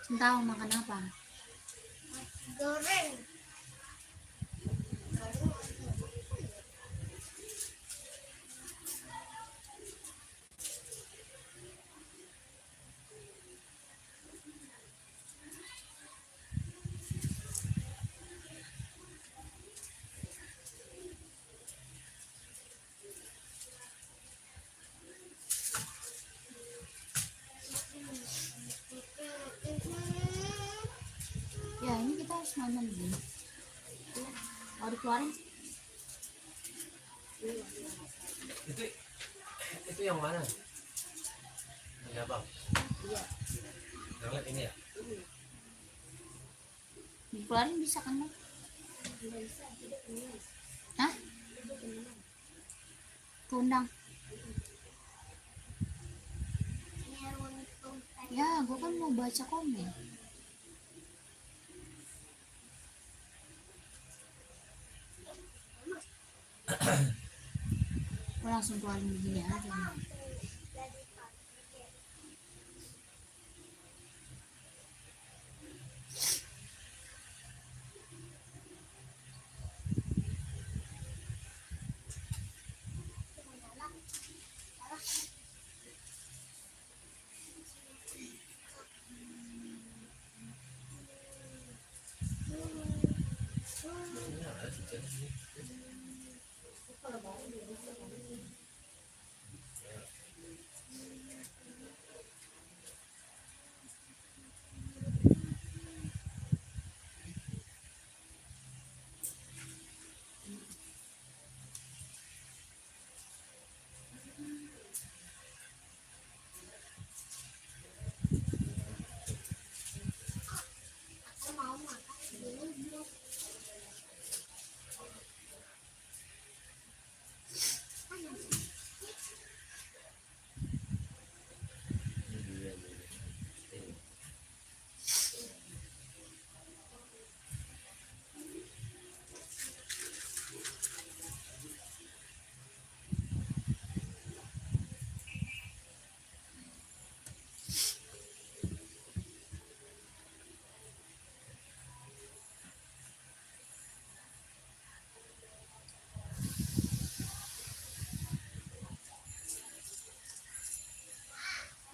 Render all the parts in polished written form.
Cinta mau makan apa? Goreng. Ya ini kita harus nonton dulu. Mau dikeluarin? Itu yang mana? Ini abang. Iya. Yang lihat ini ya. Dikeluarin bisa kan Bang? Tidak bisa, tidak menulis. Hah? Tundang. Ya, gue kan mau baca komen. Gue langsung keluarin begini aja.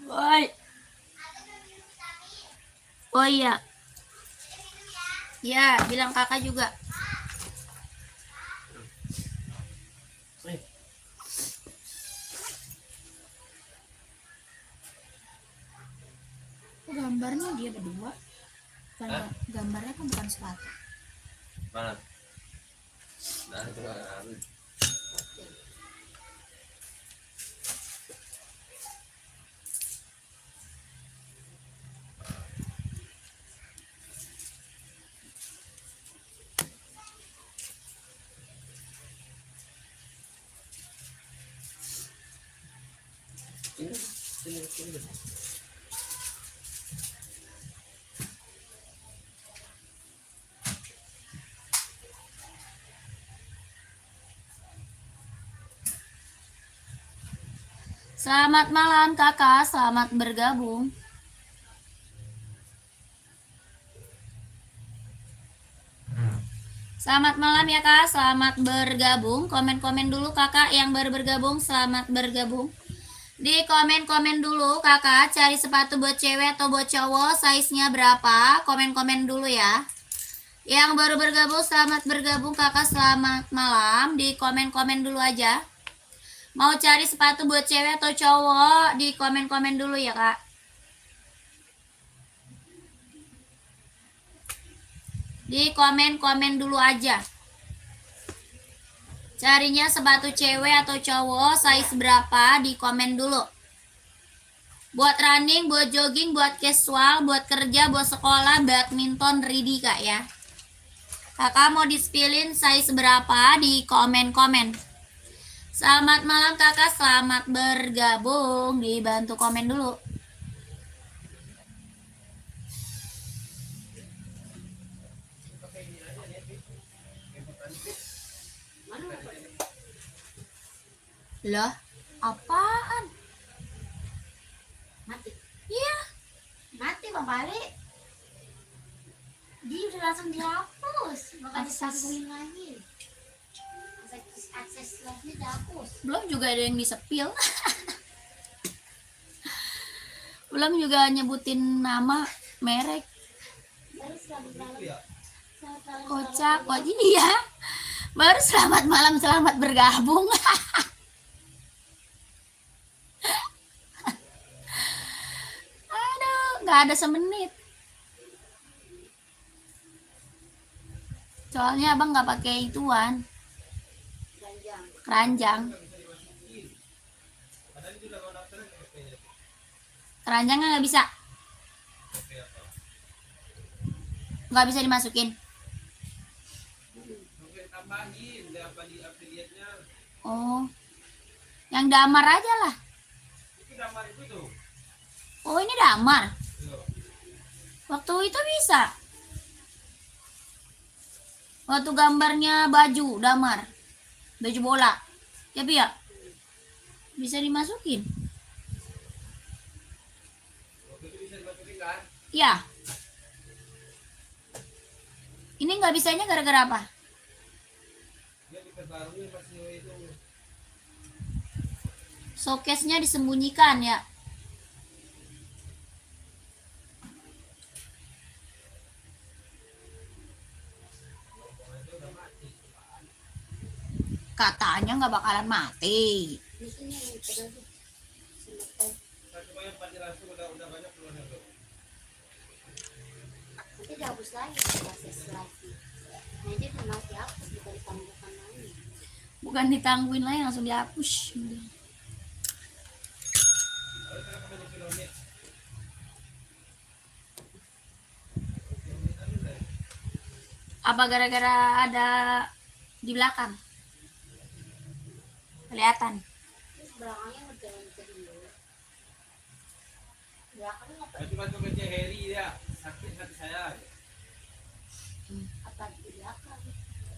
Woi. Oh iya. Ya, bilang kakak juga. Gambarnya dia berdua. Bukan, gambarnya kan bukan sepatu. Mana? Nah, itu harus. Ini. Selamat malam kakak, selamat bergabung. Selamat malam ya kak, selamat bergabung. Komen-komen dulu kakak yang baru bergabung, selamat bergabung. Di komen-komen dulu kakak, cari sepatu buat cewek atau buat cowok, size-nya berapa? Komen-komen dulu ya. Yang baru bergabung, selamat bergabung kakak, selamat malam. Di komen-komen dulu aja. Mau cari sepatu buat cewek atau cowok, di komen-komen dulu ya kak. Di komen-komen dulu aja. Carinya sepatu cewek atau cowok, size berapa, di komen dulu. Buat running, buat jogging, buat casual, buat kerja, buat sekolah, badminton, ready kak ya. Kakak mau di-spillin size berapa, di komen-komen. Selamat malam kakak, selamat bergabung. Dibantu komen dulu. Lah, apaan? Mati. balik. Dia udah langsung dihapus, makanya Akses. disambungin lagi. Akses live-nya dihapus. Belum juga ada yang disepil. Belum juga nyebutin nama, merek. Baru selamat malam. Iya. Selamat malam. Kocak, kok iya. Baru selamat malam, selamat bergabung. Aduh, nggak ada semenit. Soalnya abang nggak pakai ituan, Ganjang. keranjang. Padahal itu udah mau daftarin ke PP-nya. Keranjangnya nggak bisa, PP apa? nggak bisa dimasukin. Oke, tambahin deh apa di affiliate-nya. Oh, yang damar aja lah. Itu damar itu tuh. Oh, ini damar. Tuh. Waktu itu bisa. Waktu gambarnya baju damar, baju bola, ya Bi ya, bisa dimasukin. Waktu itu bisa dimasukin kan? Ya. Ini nggak bisanya gara-gara apa? Dia diperbarui masih itu. Showcase-nya disembunyikan ya. Katanya nggak bakalan mati. Di sini yang pedal tuh. Semeter. Kan cuma yang pasti langsung udah banyak keluarnya tuh. Nanti dihapus lagi akses live. Nanti memang dihapus, bukan ditambahkan lagi. Bukan ditangguin lagi, langsung dihapus. Lalu kenapa banyak kilonya? Apa gara-gara ada di belakang? Kelihatan. Terus belakangnya ngerjain ke dulu. Belakangnya apa? Nah, cuma tuh kerja Harry ya. Sakit hati saya. Apa di belakang?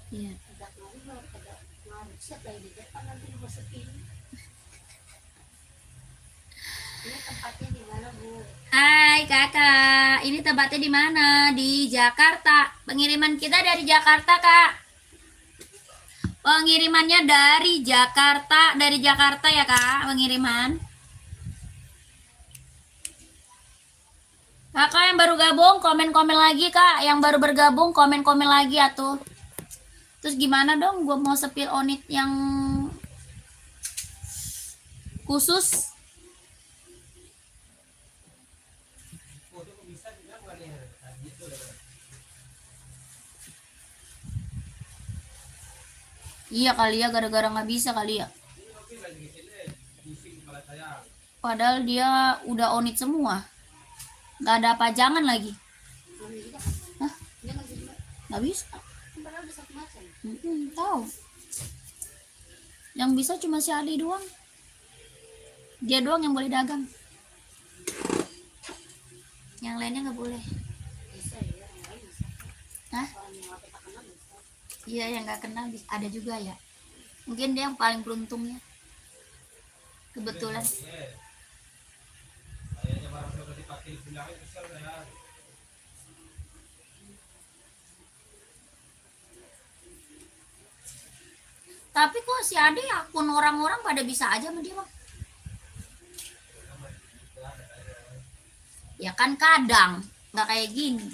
Iya. Agak ngaruh baru pada ngaruh. Set lagi di depan nanti dimasukin. Ini tempatnya di mana, Bu? Hai kakak, ini tempatnya di mana? Di Jakarta. Pengiriman kita dari Jakarta kak. Pengirimannya dari Jakarta ya kak, pengiriman. Kakak yang baru gabung, komen-komen lagi kak. Yang baru bergabung, komen-komen lagi atuh. Terus gimana dong, gue mau sepil onit yang khusus. Foto kok bisa juga bukan ya? Nah, gitu loh. Iya kali ya, gara-gara nggak bisa kali ya. Ini oke lagi di sini. Pusing kepala saya. Padahal dia udah onit semua. Nggak ada pajangan lagi. Ngambil juga. Hah? Dia ngambil juga. Nggak bisa. Padahal udah satu macam. Tahu. Yang bisa cuma si Adi doang. Dia doang yang boleh dagang. Yang lainnya nggak boleh. Bisa ya, orang lain bisa. Hah? Orang yang nggak kita kenal bisa. Iya, yang nggak kenal ada juga ya. Mungkin dia yang paling beruntungnya. Kebetulan. Iya. Kayaknya barang saya udah dipakai bilangnya kesel saya. Tapi kok si Adi akun orang-orang pada bisa aja sama dia bang. Ya kan kadang nggak kayak gini.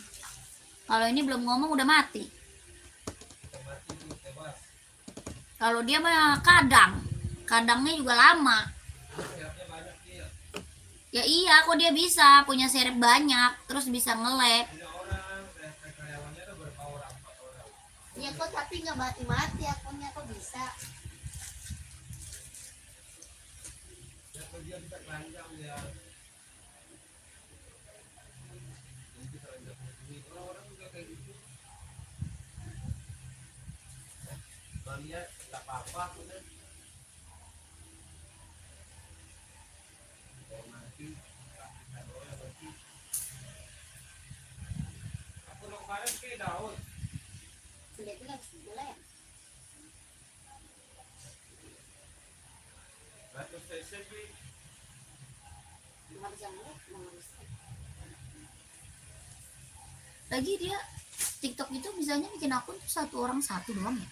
Kalau ini belum ngomong udah mati. Mati tuh tebas. Kalau dia mah kadangnya juga lama. Serapnya banyak dia. Ya iya, kok dia bisa punya serep banyak, terus bisa nge-lag. Punya orang, karyawannya ada berapa orang? 4 orang. Ya kok tapi nggak mati-mati akunnya kok bisa. Ya kalau dia bisa keranjang dia. Jadi keranjang duit. Orang-orang juga kayak gitu. Lihat nggak apa-apa udah. Kalau nanti nggak boleh berarti. Aku lo kemarin kayak daun. Lihat itu nggak boleh ya. Ratus cc Nggak bisa ngeliat, nggak bisa. Lagi dia TikTok itu bisanya bikin akun tuh satu orang satu doang ya,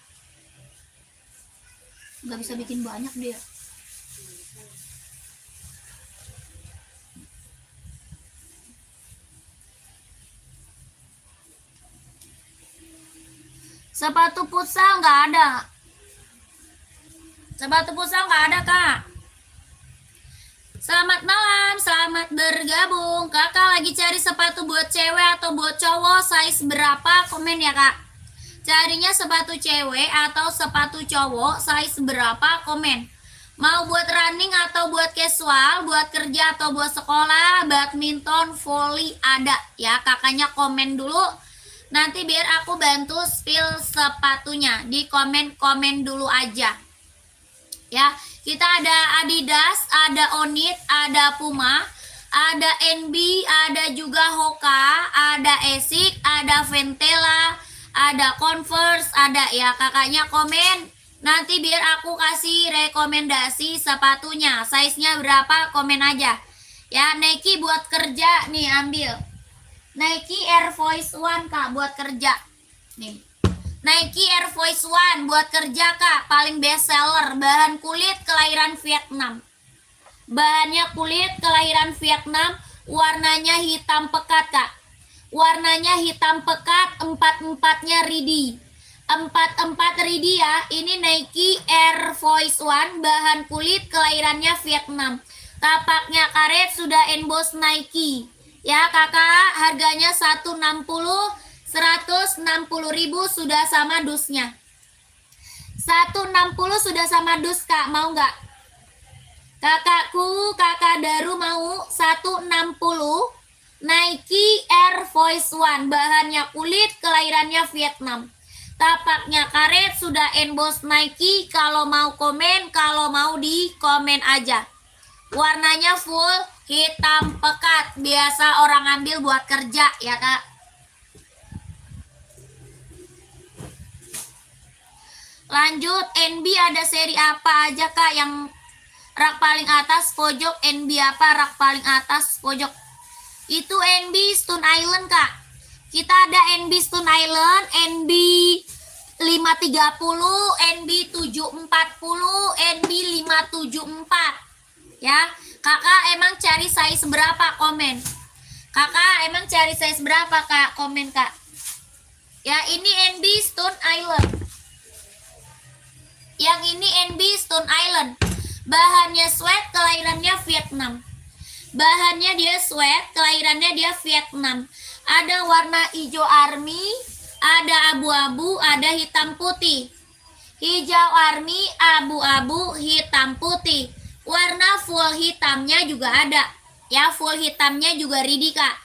nggak bisa bikin banyak dia. Sepatu futsal nggak ada. Sepatu futsal nggak ada, Kak. Selamat malam, selamat bergabung. Kakak lagi cari sepatu buat cewek atau buat cowok, size berapa? Komen ya, Kak. Carinya sepatu cewek atau sepatu cowok, size berapa? Komen. Mau buat running atau buat casual, buat kerja atau buat sekolah, badminton, volley ada ya. Kakaknya komen dulu. Nanti biar aku bantu spill sepatunya. Di komen-komen dulu aja. Ya, kita ada Adidas, ada Onit, ada Puma, ada NB, ada juga Hoka, ada Asics, ada Ventela, ada Converse, ada ya. Kakaknya komen. Nanti biar aku kasih rekomendasi sepatunya. Size-nya berapa? Komen aja. Ya, Nike buat kerja nih, ambil. Nike Air Force One, Kak, buat kerja. Nih. Nike Air Force One buat kerja, Kak, paling best seller. Bahan kulit kelahiran Vietnam. Bahannya kulit kelahiran Vietnam, warnanya hitam pekat, Kak. Warnanya hitam pekat, empat-empatnya ridi. Empat-empat ridi ya. Ini Nike Air Force One, bahan kulit kelahirannya Vietnam. Tapaknya karet, sudah emboss Nike. Ya, Kakak, harganya 160, 160.000 sudah sama dusnya. 160 sudah sama dus, Kak. Mau nggak? Kakakku, Kakak Daru mau 160 Nike Air Force One, bahannya kulit kelahirannya Vietnam. Tapaknya karet, sudah emboss Nike. Kalau mau komen, kalau mau di komen aja. Warnanya full hitam pekat, biasa orang ambil buat kerja ya, Kak. Lanjut, NB ada seri apa aja, Kak? Yang rak paling atas pojok, NB apa rak paling atas pojok? Itu NB Stone Island, Kak. Kita ada NB Stone Island, NB 530, NB 740, NB 574. Ya, Kakak emang cari size berapa? Komen. Kakak emang cari size berapa, Kak? Komen, Kak. Ya, ini NB Stone Island. Yang ini NB Stone Island. Bahannya sweat, kelahirannya Vietnam. Bahannya dia sweat, kelahirannya dia Vietnam. Ada warna hijau army, ada abu-abu, ada hitam putih. Hijau army, abu-abu, hitam putih. Warna full hitamnya juga ada. Ya, full hitamnya juga ridi, Kak.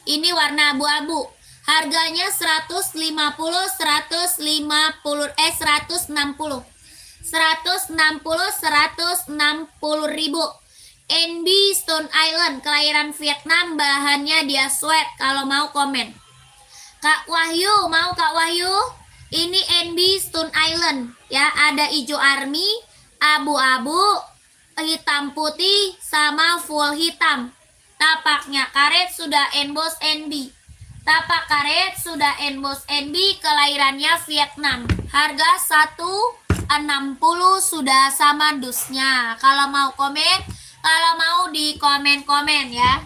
Ini warna abu-abu. Harganya 160, 160 ribu. NB Stone Island, kelahiran Vietnam, bahannya dia sweat. Kalau mau komen. Kak Wahyu, mau Kak Wahyu? Ini NB Stone Island. Ya, ada hijau army, abu-abu, hitam putih, sama full hitam. Tapaknya karet, sudah emboss NB. Tapak karet, sudah emboss NB, kelahirannya Vietnam. Harga 160 sudah sama dusnya. Kalau mau komen, kalau mau di komen-komen ya.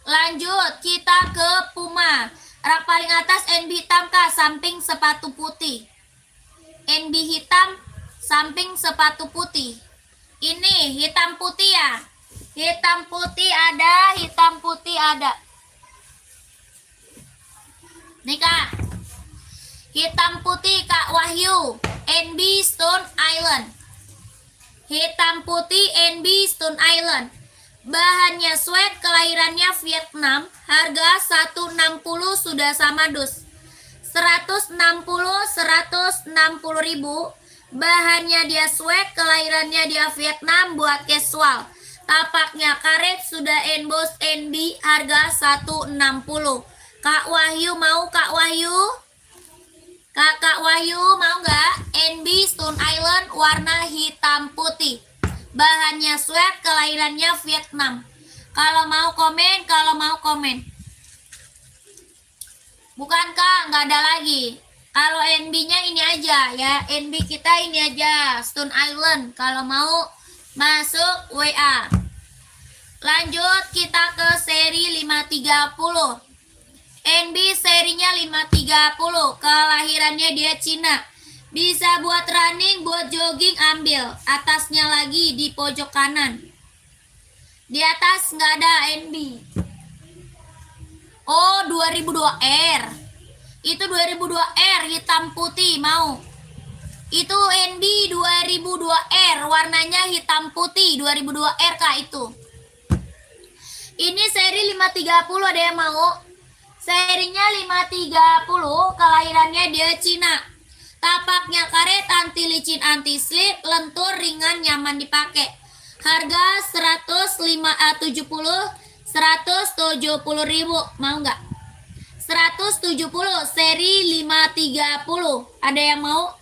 Lanjut, kita ke Puma. Rak paling atas NB hitam, Kak, samping sepatu putih. NB hitam, samping sepatu putih. Ini hitam putih ya. Hitam putih ada, hitam putih ada. Nih, Kak. Hitam putih, Kak Wahyu. NB Stone Island. Hitam putih NB Stone Island. Bahannya sweat, kelahirannya Vietnam. Harga 160 sudah sama dus. 160 ribu. Bahannya dia sweat, kelahirannya dia Vietnam, buat casual. Tapaknya karet, sudah emboss NB, harga 160. Kak Wahyu mau, Kak Wahyu? Kak Wahyu mau nggak? NB Stone Island, warna hitam putih. Bahannya sweat, kelahirannya Vietnam. Kalau mau komen, kalau mau komen. Bukan Kak, nggak ada lagi. Kalau NB-nya ini aja ya, NB kita ini aja, Stone Island. Kalau mau masuk WA. Lanjut kita ke seri 530. NB serinya 530. Kelahirannya dia Cina. Bisa buat running, buat jogging, ambil. Atasnya lagi di pojok kanan. Di atas nggak ada NB. Oh, 2002R. Itu 2002R hitam putih mau. Itu NB 2002R warnanya hitam putih 2002R Kak itu. Ini seri 530 ada yang mau? Serinya 530, kelahirannya dia Cina. Tapaknya karet, anti licin, anti slip, lentur, ringan, nyaman dipakai. Harga 170 ribu. Mau nggak? 170 seri 530. Ada yang mau?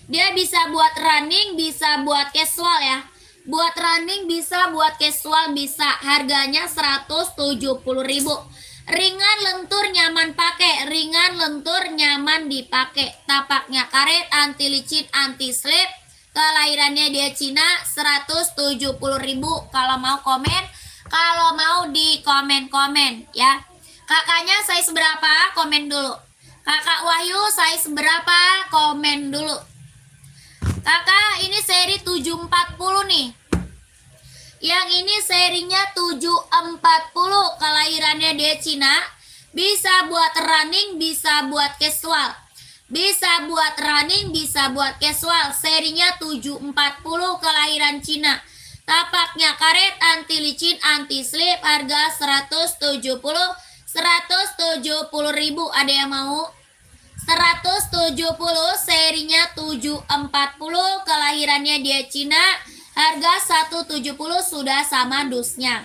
Dia bisa buat running, bisa buat casual ya. Buat running bisa, buat casual bisa. Harganya 170 ribu. Ringan, lentur, nyaman pakai. Ringan, lentur, nyaman dipakai. Tapaknya karet, anti licin, anti slip. Kelahirannya dia Cina, 170 ribu. Kalau mau komen, kalau mau di komen-komen ya. Kakaknya size berapa? Komen dulu. Kakak Wahyu size berapa? Komen dulu. Kakak ini seri 740 nih. Yang ini serinya 740, kelahirannya dia Cina. Bisa buat running, bisa buat casual. Bisa buat running, bisa buat casual. Serinya 740, kelahiran Cina. Tapaknya karet, anti licin, anti slip. Harga 170 ribu. Ada yang mau? 170 serinya 740, kelahirannya dia Cina. Harga 170 sudah sama dusnya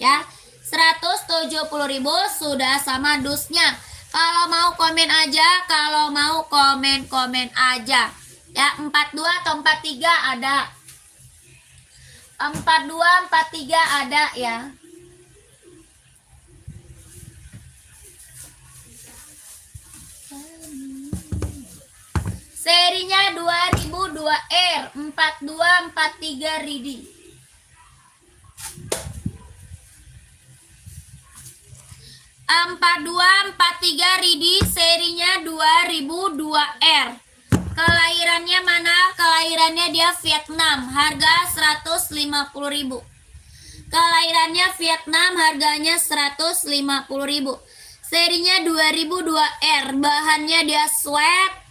ya. 170 ribu sudah sama dusnya. Kalau mau komen aja, kalau mau komen aja ya. 42 atau 43 ada. 42 43 ada ya. Serinya 2002R 4243 Ridi. 4243 Ridi, serinya 2002R. Kelahirannya mana? Kelahirannya dia Vietnam. Harga 150 ribu. Kelahirannya Vietnam, harganya 150 ribu. Serinya 2002R. Bahannya dia sweat.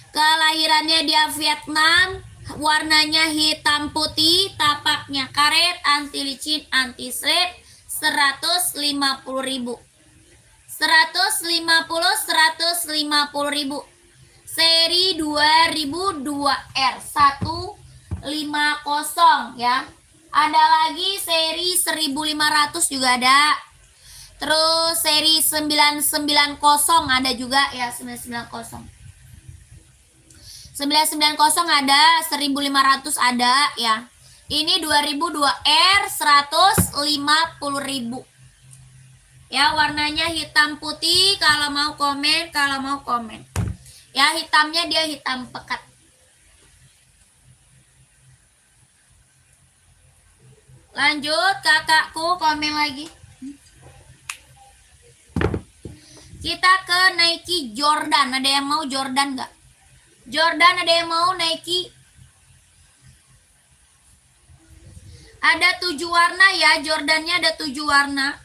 Kelahirannya dia Vietnam, warnanya hitam putih, tapaknya karet, anti licin, anti slip, 150 ribu. 150 ribu. Seri 2002R 150 ya. Ada lagi seri 1500 juga ada. Terus seri 990 ada juga ya, 990. 990 ada, 1500 ada ya. Ini 2002R 150 ribu. Ya, warnanya hitam putih. Kalau mau komen, kalau mau komen. Ya, hitamnya dia hitam pekat. Lanjut, kakakku komen lagi. Kita ke Nike Jordan. Ada yang mau Jordan nggak? Jordan ada yang mau Nike? Ada 7 warna ya, Jordannya ada 7 warna.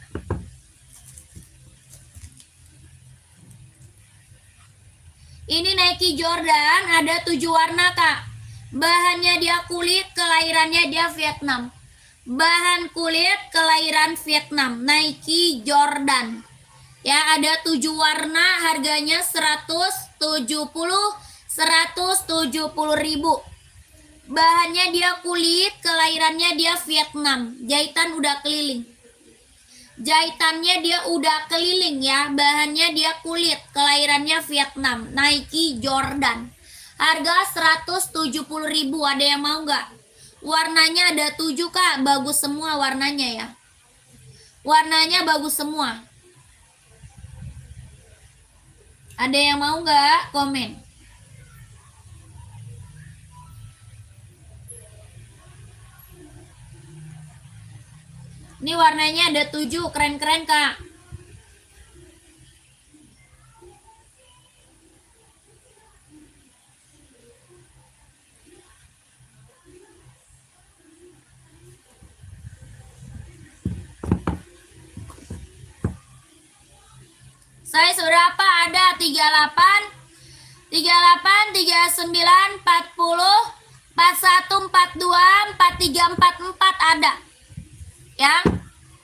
Ini Nike Jordan ada 7 warna Kak. Bahannya dia kulit, kelahirannya dia Vietnam. Bahan kulit, kelahiran Vietnam. Nike Jordan. Ya, ada 7 warna, harganya 170 ribu. Bahannya dia kulit, kelahirannya dia Vietnam. Jahitan udah keliling. Jahitannya dia udah keliling ya. Bahannya dia kulit, kelahirannya Vietnam. Nike Jordan. Harga 170 ribu. Ada yang mau nggak? Warnanya ada 7 Kak. Bagus semua warnanya ya. Warnanya bagus semua. Ada yang mau nggak komen? Ini warnanya ada 7, keren-keren Kak. Size berapa? Ada 38, 38, 39, 40, 41, 42, 43, 44 ada. Ya.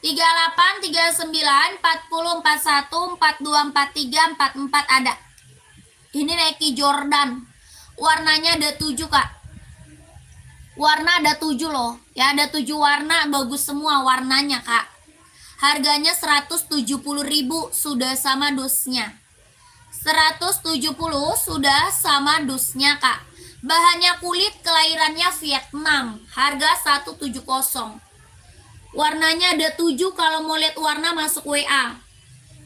38, 39, 40, 41, 42, 43, 44 ada. Ini Nike Jordan. Warnanya ada 7 Kak. Warna ada 7 loh. Ya, ada 7 warna, bagus semua warnanya Kak. Harganya 170.000 sudah sama dusnya. 170 sudah sama dusnya Kak. Bahannya kulit, kelahirannya Vietnam. Harga 170. Warnanya ada 7, kalau mau lihat warna masuk WA.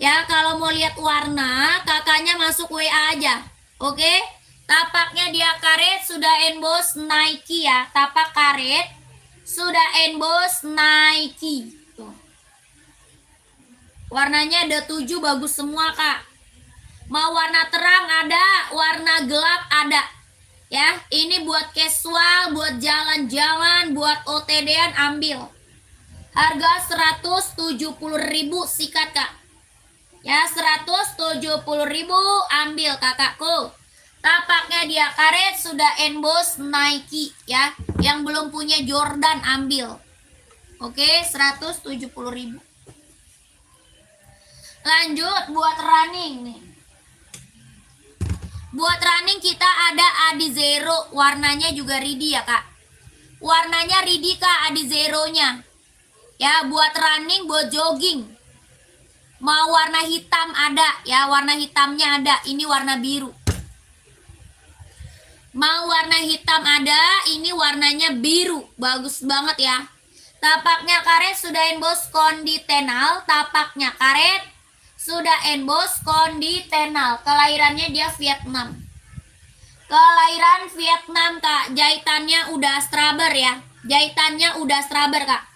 Ya, kalau mau lihat warna, kakaknya masuk WA aja. Oke? Tapaknya dia karet, sudah emboss Nike ya. Tapak karet, sudah emboss Nike. Tuh. Warnanya ada 7, bagus semua Kak. Mau warna terang ada, warna gelap ada. Ya, ini buat casual, buat jalan-jalan, buat OTD-an ambil. Harga 170.000 sikat Kak. Ya, 170.000 ambil kakakku. Tapaknya dia karet, sudah emboss Nike ya. Yang belum punya Jordan ambil. Oke, 170.000. Lanjut buat running nih. Buat running kita ada Adizero, warnanya juga Ridi ya Kak. Warnanya Ridi Kak, Adizero-nya. Ya, buat running, buat jogging. Mau warna hitam ada, ya warna hitamnya ada. Ini warna biru. Mau warna hitam ada, ini warnanya biru. Bagus banget ya. Tapaknya karet, sudah emboss konditenal. Tapaknya karet, sudah emboss konditenal. Kelahirannya dia Vietnam. Kelahiran Vietnam Kak. Jahitannya udah straber ya. Jahitannya udah straber Kak.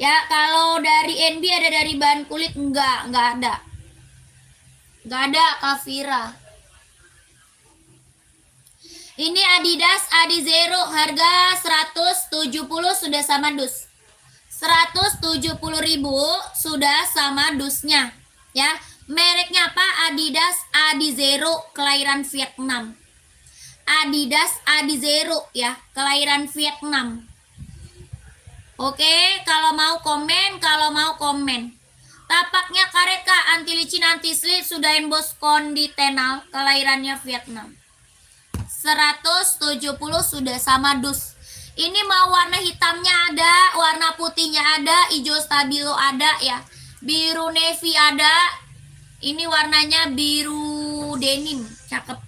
Ya, kalau dari NB ada dari bahan kulit? Enggak ada. Enggak ada Kavira. Ini Adidas Adizero, harga 170 sudah sama dus. 170.000 sudah sama dusnya. Ya, mereknya apa? Adidas Adizero, kelahiran Vietnam. Adidas Adizero ya, kelahiran Vietnam. Oke, kalau mau komen. Tapaknya karet Kak, anti licin, anti slip, sudah emboss konditenal, kelahirannya Vietnam. 170 sudah sama dus. Ini mau warna hitamnya ada, warna putihnya ada, hijau stabilo ada ya. Biru navy ada. Ini warnanya biru denim, cakep.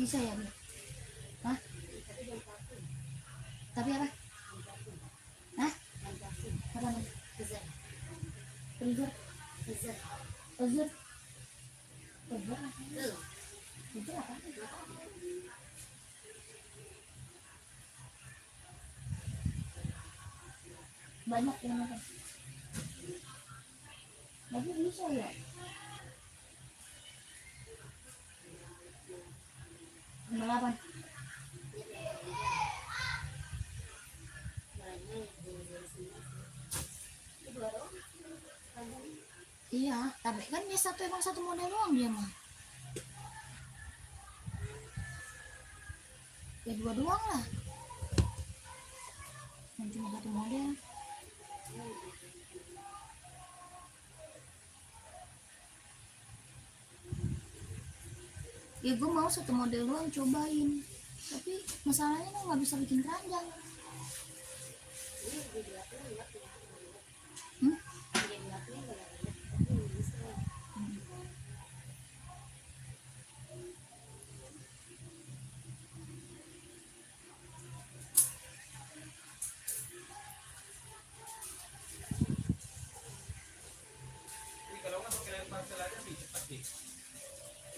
Bisa ya, Bu? Hah? Tapi apa? Hah? Apa nih? Freezer. Freezer. Freezer apa? Banyak yang nonton. Tapi bisa ya? Balapan. Iya, tapi kan dia emang satu model doang dia mah. Ya 2 doang lah. Yang cuma satu model. Ya gue mau satu model doang cobain. Tapi masalahnya lo nggak bisa bikin keranjang.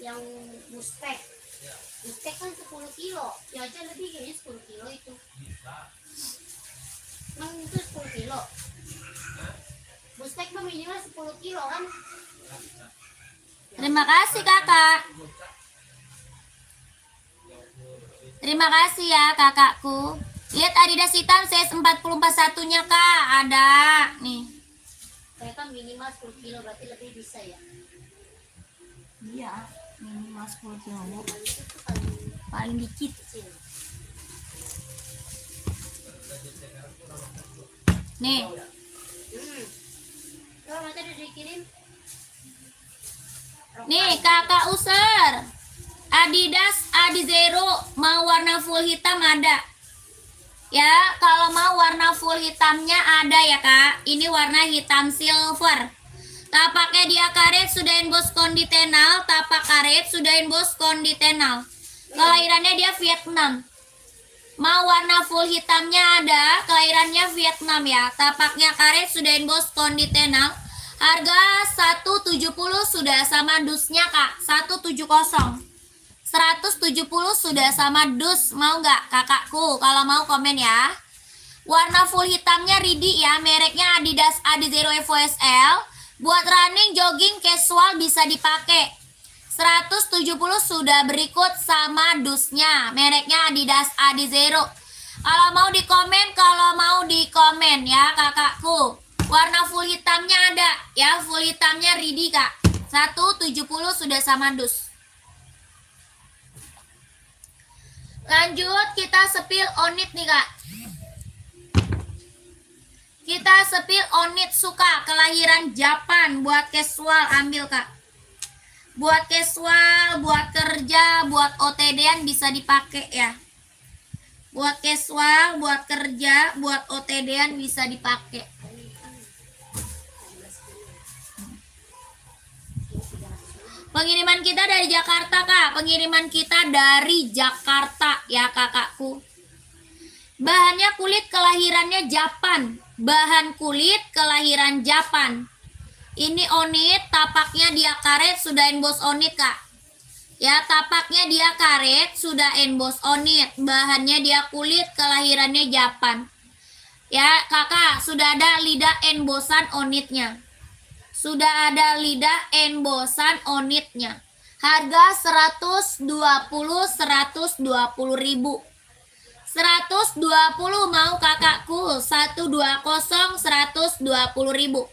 yang muspek. Ya, Muspek kan 10 kilo. Ya aja lebih kayaknya 10 kilo itu. bisa. Emang itu 10 kilo. Muspek mah minimal 10 kilo kan. Bisa. Terima kasih kakak. Terima kasih ya kakakku. Lihat Adidas hitam size 44 nya kak. Ada nih. Saya kan minimal 10 kilo berarti lebih bisa ya. Iya, minimal 10 kilo. Minimal itu tuh paling Paling dikit. kecil. Nih. Kalau nanti udah dikirim. Nih kakak user. Adidas Adizero mau warna full hitam ada. Ya, kalau mau warna full hitamnya ada ya kak. Ini warna hitam silver. Tapaknya dia karet sudah emboss konditenal. Tapak karet sudah emboss konditenal. Kelahirannya dia Vietnam. Mau warna full hitamnya ada. Kelahirannya Vietnam ya. Tapaknya karet sudah emboss konditenal. Harga 170 sudah sama dusnya kak. 170. 170 sudah sama dus. Mau nggak kakakku? Kalau mau komen ya. Warna full hitamnya Ridi ya. Mereknya Adidas Adizero Evo SL. Buat running, jogging, casual bisa dipakai. 170 sudah berikut sama dusnya. Mereknya Adidas Adizero. Kalau mau di komen ya kakakku. Warna full hitamnya ada ya. Full hitamnya Ridi kak. 170 sudah sama dus. Lanjut kita sepil onit nih kak. Kita sepil onit suka kelahiran Japan. Buat casual ambil kak. Buat casual, buat kerja, buat OTD-an bisa dipakai ya. Buat casual, buat kerja, buat OTD-an bisa dipakai. Pengiriman kita dari Jakarta kak. Pengiriman kita dari Jakarta ya kakakku. Bahannya kulit kelahirannya Japan. Bahan kulit kelahiran Japan. Ini onit, tapaknya dia karet sudah emboss onit kak. Ya tapaknya dia karet sudah emboss onit. Bahannya dia kulit kelahirannya Japan. Ya kakak sudah ada lidah embossan onitnya. Sudah ada lidah embossan onitnya. Harga 120 ribu. 120 mau kakakku. 120 ribu.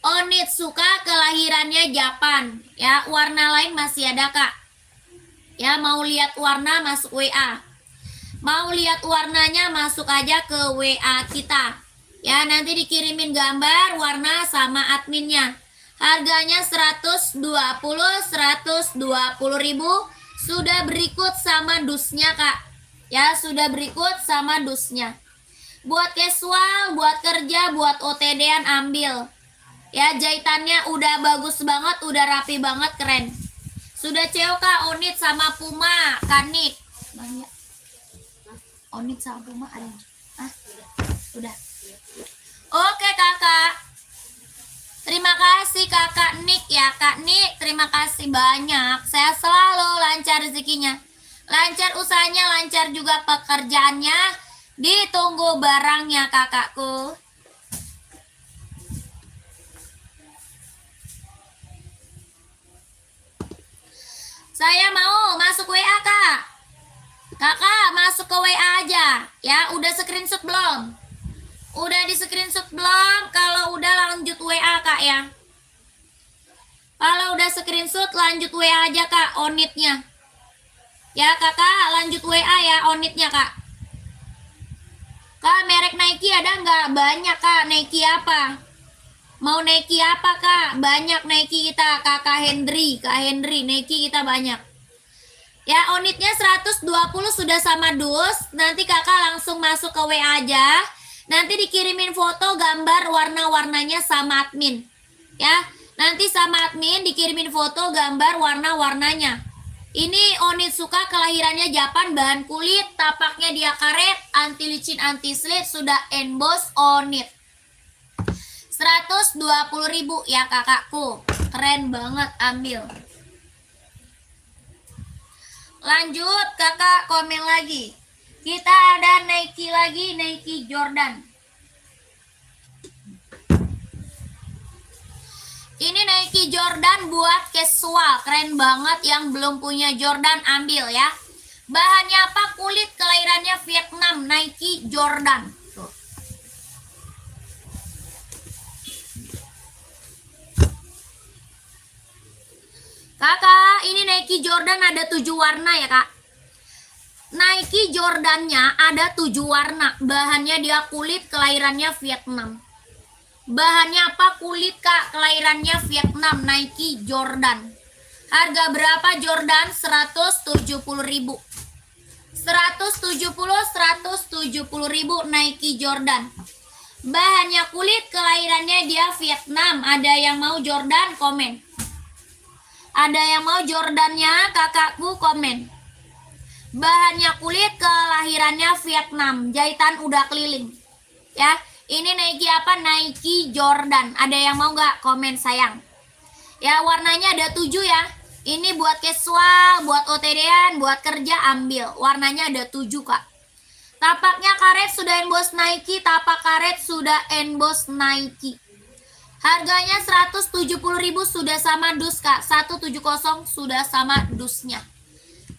Onit suka kelahirannya Japan. Ya warna lain masih ada kak. Ya mau lihat warna masuk WA. Mau lihat warnanya masuk aja ke WA kita. Ya nanti dikirimin gambar warna sama adminnya. Harganya 120 ribu. Sudah berikut sama dusnya kak. Ya sudah berikut sama dusnya. Buat casual, buat kerja, buat OTD-an ambil. Ya jahitannya udah bagus banget, udah rapi banget, keren. Sudah CEO kak, onit sama Puma, kanik. Onit sama Puma ada. Udah. Oke kakak. Terima kasih kakak Nik ya kak Nik. Terima kasih banyak. Saya selalu lancar rezekinya. Lancar usahanya, lancar juga pekerjaannya. Ditunggu barangnya kakakku. Saya mau masuk WA kak. Kakak masuk ke WA aja. Ya udah screenshot belum? Udah di screenshot belum? Kalau udah lanjut WA kak ya. Kalau udah screenshot lanjut WA aja kak onitnya. Ya kakak lanjut WA ya onitnya kak. Kak merek Nike ada nggak? Banyak kak. Nike apa? Mau Nike apa kak? Banyak Nike kita. Kakak Hendry. Kak Hendry Nike kita banyak. Ya onitnya 120 sudah sama dus. Nanti kakak langsung masuk ke WA aja. Nanti dikirimin foto gambar warna-warnanya sama admin. Ya, nanti sama admin dikirimin foto gambar warna-warnanya. Ini onit suka kelahirannya Japan, bahan kulit, tapaknya dia karet, anti licin, anti slip, sudah emboss onit. 120 ribu ya kakakku. Keren banget, ambil. Lanjut, kakak komen lagi. Kita ada Nike lagi, Nike Jordan. Ini Nike Jordan buat casual, keren banget. Yang belum punya Jordan ambil ya. Bahannya apa? Kulit, kelahirannya Vietnam, Nike Jordan. Tuh. Kakak, ini Nike Jordan ada 7 warna ya kak. Nike Jordannya ada 7 warna. Bahannya dia kulit, kelahirannya Vietnam. Bahannya apa? Kulit kak, kelahirannya Vietnam, Nike Jordan. Harga berapa Jordan? 170.000. 170.000 Nike Jordan. Bahannya kulit, kelahirannya dia Vietnam. Ada yang mau Jordan? Komen. Ada yang mau Jordannya? Kakakku komen. Bahannya kulit, kelahirannya Vietnam. Jahitan udah keliling. Ya, ini Nike apa? Nike Jordan. Ada yang mau nggak? Komen sayang. Ya, warnanya ada 7 ya. Ini buat casual, buat OTD-an, buat kerja ambil. Warnanya ada 7 kak. Tapaknya karet sudah emboss Nike. Tapak karet sudah emboss Nike. Harganya 170.000 sudah sama dus kak. 170 sudah sama dusnya.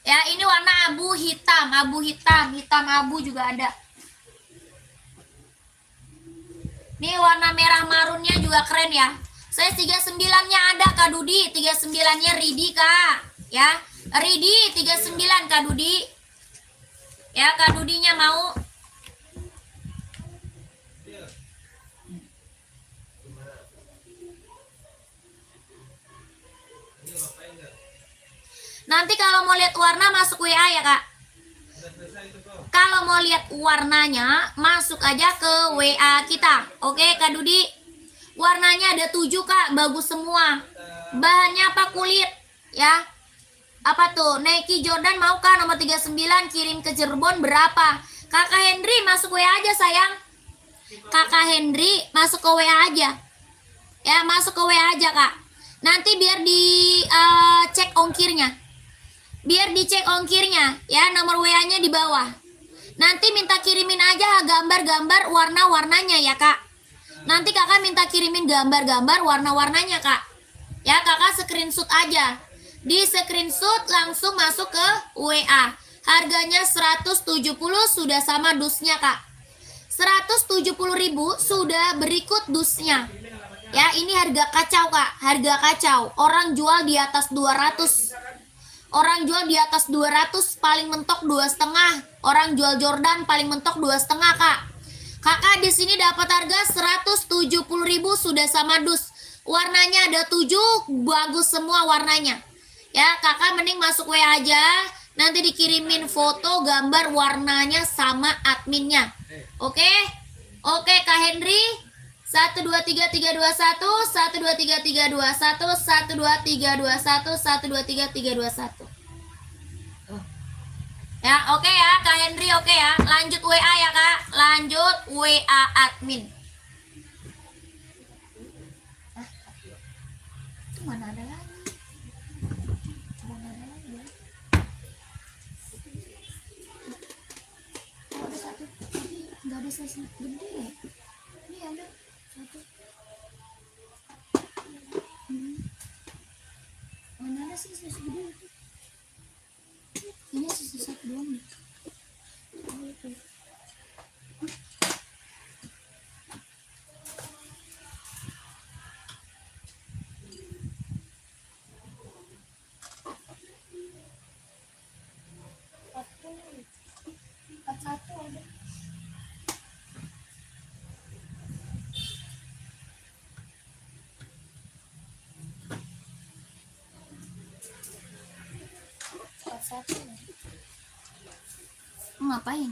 Ya, ini warna abu hitam, hitam abu juga ada. Nih warna merah marunnya juga keren ya. Saya 39-nya ada Kak Dudi, 39-nya Ridi Kak. Ya, Ridi 39 Kak Dudi. Ya, Kak Dudinya mau. Nanti kalau mau lihat warna masuk WA ya kak. Kalau mau lihat warnanya masuk aja ke WA kita. Oke Kak Dudi. Warnanya ada 7 kak, bagus semua. Bahannya apa? Kulit ya. Apa tuh? Nike Jordan mau kak nomor 39 kirim ke Cirebon berapa? Kakak Henry masuk WA aja sayang. Kakak Henry masuk ke WA aja. Ya masuk ke WA aja kak. Nanti biar di cek ongkirnya. Biar dicek ongkirnya ya, nomor WA-nya di bawah. Nanti minta kirimin aja gambar-gambar warna-warnanya ya kak. Nanti kakak minta kirimin gambar-gambar warna-warnanya kak. Ya kakak screenshot aja. Di screenshot langsung masuk ke WA. Harganya 170 sudah sama dusnya kak. 170.000 sudah berikut dusnya. Ya ini harga kacau kak. Harga kacau. Orang jual di atas 200. Orang jual di atas 200, paling mentok 2,5. Orang jual Jordan paling mentok 2,5 kak. Kakak di sini dapat harga 170.000 sudah sama dus. Warnanya ada 7, bagus semua warnanya. Ya kakak mending masuk WA aja. Nanti dikirimin foto gambar warnanya sama adminnya. Oke? Oke Kak Henry. 123321, 123321, 123321, 123321. Ya, oke ya, Kak Henry oke ya. Lanjut WA ya, Kak. Lanjut WA admin. Itu mana ada lagi? Mana ada lagi ya? Oh, ada satu. Enggak ada size gede. Ini ada satu. Mana ada sih size gede itu? Ini sisa satu doang nih. Oh, itu. Satu ada. Satu. Ngapain?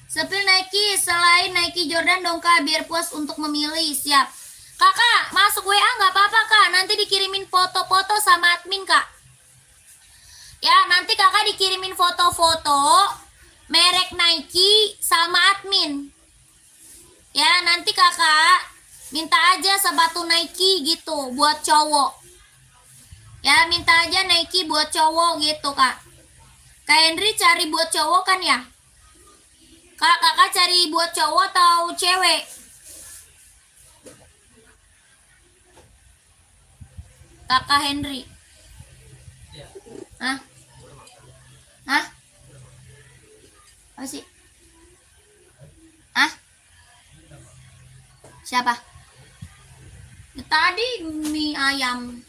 Sepil Nike selain Nike Jordan dong kak, biar puas untuk memilih. Siap kakak, masuk WA nggak apa-apa kak, nanti dikirimin foto-foto sama admin kak. Ya nanti kakak dikirimin foto-foto merek Nike sama admin. Ya nanti kakak minta aja sepatu Nike gitu buat cowok. Ya minta aja Nike buat cowok gitu kak. Kak Henry cari buat cowok kan ya? Kakak cari buat cowok atau cewek? Kakak Henry. Hah? Hah? Apa sih? Hah? Siapa? Ya, tadi mie ayam.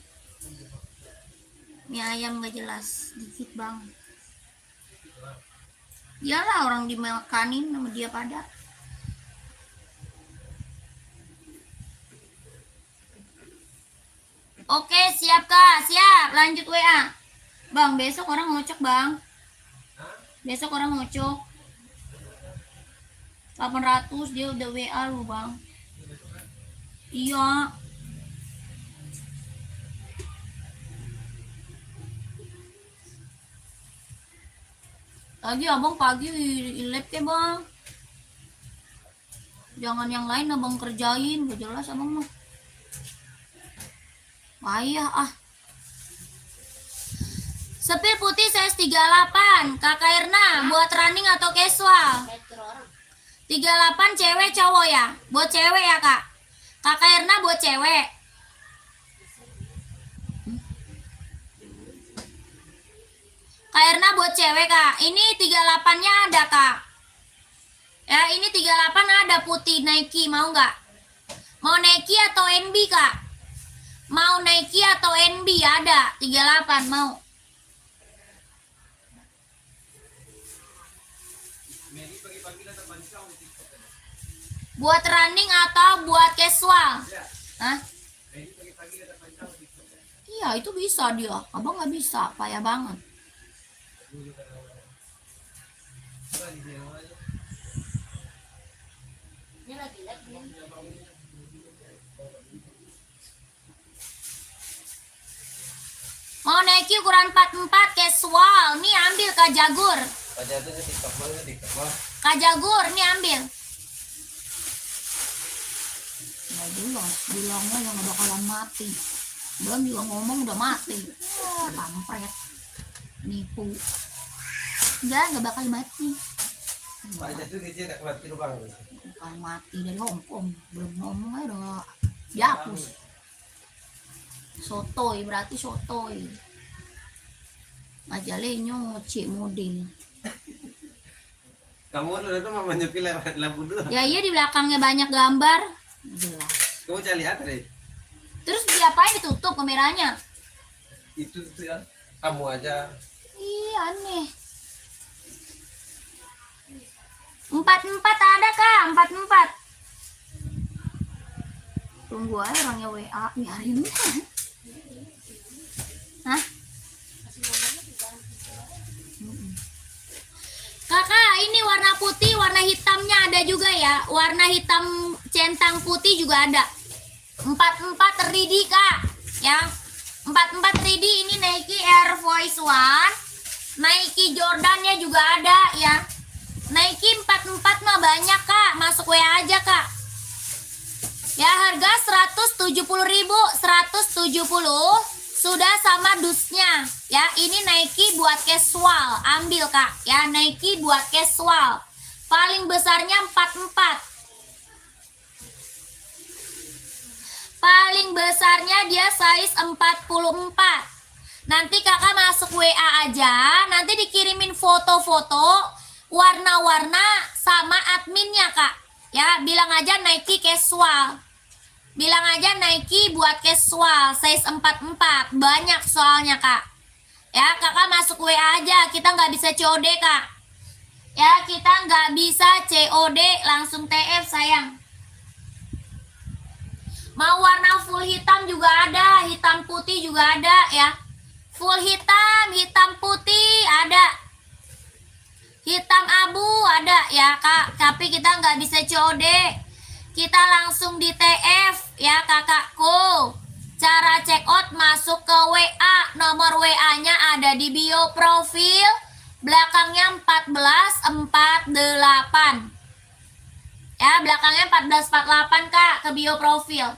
Mie ayam gak jelas. Dikit banget. Iyalah orang dimakanin sama dia pada. Oke, siap kak, siap. Lanjut WA. Bang, besok orang ngocok bang. Besok orang ngocok. 800 dia udah WA lu bang. Iya. Lagi abang pagi lab ya bang. Jangan yang lain abang kerjain, gak jelas abang mah. Payah ah. Sepil putih size 38. Kakak Erna buat running atau casual? Betul orang. 38 cewek cowok ya? Buat cewek ya kak? Kakak Erna buat cewek. Kak Erna buat cewek kak. Ini 38-nya ada kak. Ya ini 38 ada putih Nike, mau nggak? Mau Nike atau NB kak? Mau Nike atau NB ada 38 mau. Mary pagi-pagi datang pancau di TikTok. Buat running atau buat casual? Ya, Hah? Mary pagi-pagi datang pancau di TikTok. Iya itu bisa dia. Abang nggak bisa, payah banget. Ini lagi live dia. Mau Nike ukuran 44 casual. Nih ambil Kak Jagur. Aja tuh di TikTok mana di TikTok. Kak Jagur, nih ambil. Nggak jelas, bilangnya yang gak bakalan mati. Belum juga ngomong udah mati. Kampret. Nipu. Enggak, gak bakal mati. Pak aja tuh dia tak kuat tidur bang. Bakal mati dari Hongkong. Belum ngomong aja udah dihapus. Sotoy, berarti sotoy. Ajalenyo cik model. Kamu udah tuh mamanya pilih lampu dulu. Ya iya di belakangnya banyak gambar. Jelas. Kamu cari lihat deh. Terus diapain ditutup kameranya? Itu tuh ya. Kamu aja. Ih aneh. 44 ada kak, 44. Tunggu aja orangnya WA, biarin. Hah? Kakak, ini warna putih, warna hitamnya ada juga ya. Warna hitam centang putih juga ada. 44 3D kak, ya. 44 3D ini Nike Air Force One. Nike Jordannya juga ada ya. Nike 44 mah banyak kak, masuk WA aja kak. Ya harga 170.000, 170 sudah sama dusnya. Ya ini Nike buat casual, ambil kak. Ya Nike buat casual. Paling besarnya 44. Paling besarnya dia size 44. Nanti kakak masuk WA aja, nanti dikirimin foto-foto warna-warna sama adminnya kak. Ya bilang aja Nike casual. Bilang aja Nike buat casual size 44. Banyak soalnya kak. Ya kakak masuk WA aja, kita nggak bisa COD kak. Ya kita nggak bisa COD, langsung TF sayang. Mau warna full hitam juga ada, hitam putih juga ada ya. Full hitam, hitam putih ada. Hitam abu ada ya kak, tapi kita nggak bisa COD. Kita langsung di TF ya kakakku. Cara check out masuk ke WA, nomor WA-nya ada di bio profil. Belakangnya 1448. Ya, belakangnya 1448 kak, ke bio profil.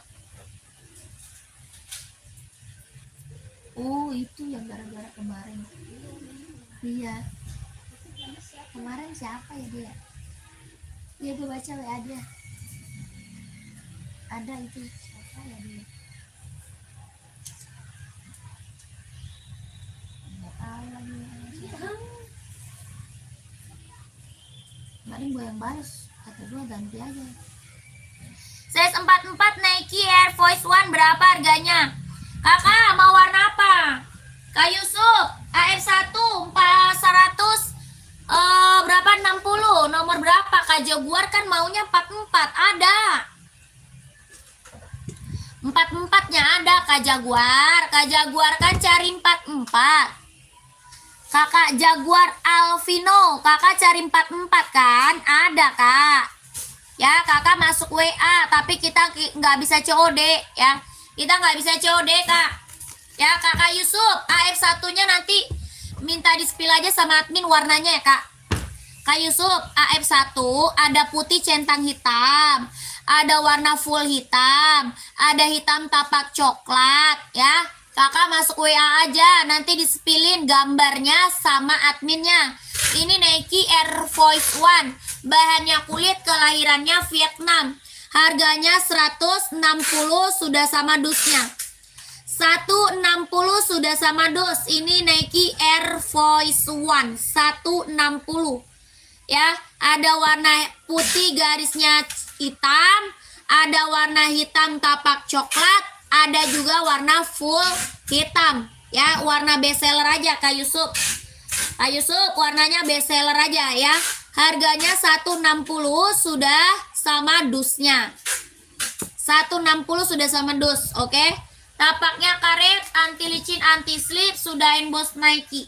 Oh, itu yang gara-gara kemarin. Iya. Kemarin siapa ya dia? Iya, gue baca WA dia. Ada itu siapa ya dia? Nggak tahu lagi. Kemarin gue yang balas, kata gue ganti aja. Size 44 Nike Air Force One berapa harganya? Kakak mau warna apa? Kak Yusuf, AF1 400 berapa 60 nomor berapa? Kak Jaguar kan maunya 44 ada. 44-nya ada Kak Jaguar. Kak Jaguar kan cari 44. Kakak Jaguar Alvino, kakak cari 44 kan? Ada kak. Ya kakak masuk WA, tapi kita nggak bisa COD ya. Kita nggak bisa COD kak. Ya kakak Yusuf, AF1-nya nanti minta di-spill aja sama admin warnanya ya kak. Kak Yusuf, AF1 ada putih centang hitam, ada warna full hitam, ada hitam tapak coklat ya. Kakak masuk WA aja, nanti di-spillin gambarnya sama adminnya. Ini Nike Air Force One, bahannya kulit, kelahirannya Vietnam. Harganya 160 sudah sama dusnya. 160 sudah sama dus. Ini Nike Air Force One 160. Ya, ada warna putih garisnya hitam, ada warna hitam tapak coklat, ada juga warna full hitam. Ya, warna bestseller aja Kak Yusuf. Kak Yusuf, warnanya bestseller aja ya. Harganya 160 sudah sama dusnya. 160 sudah sama dus, oke? Tapaknya karet, anti licin, anti slip, sudah emboss Nike.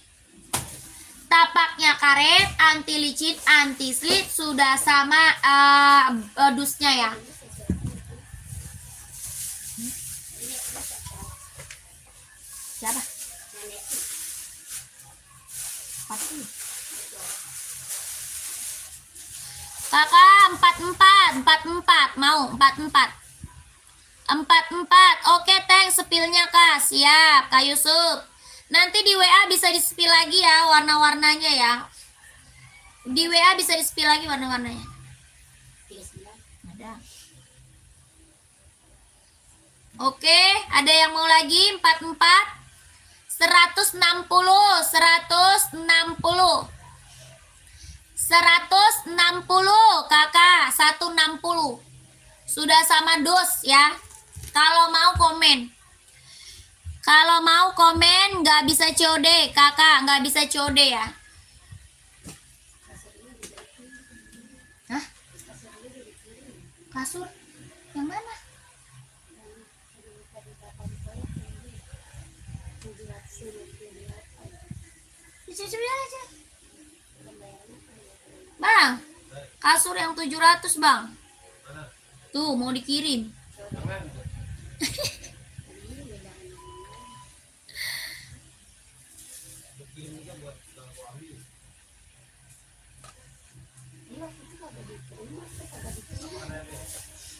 Tapaknya karet, anti licin, anti slip, sudah sama dusnya ya. Siapa? Kakak 44 mau 44. 44. Oke, thanks spillnya Kak. Siap, Kak Yusuf. Nanti di WA bisa di-spill lagi ya warna-warnanya ya. Di WA bisa di-spill lagi warna-warnanya. Ada. Oke, ada yang mau lagi 44? 160 kakak 160 sudah sama dos ya. Kalau mau komen, nggak bisa COD kakak, nggak bisa COD ya. Hah? Kasur yang mana? Coba aja. Bang, kasur yang 700 bang. Tuh mau dikirim.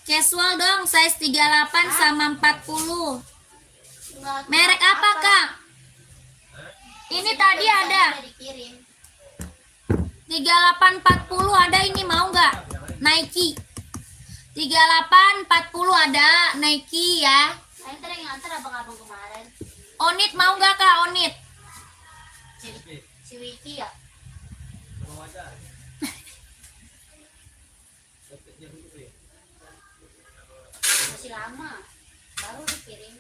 Casual dong, size 38 sama 40. Merek apa kak? Ini tadi ada 3840 ada, ini mau nggak? Nike 3840 ada Nike ya. Ntar yang nganter abang-abang kemarin. Onit mau nggak kak? Onit Si Wiki ya. Masih lama. Baru dikirim.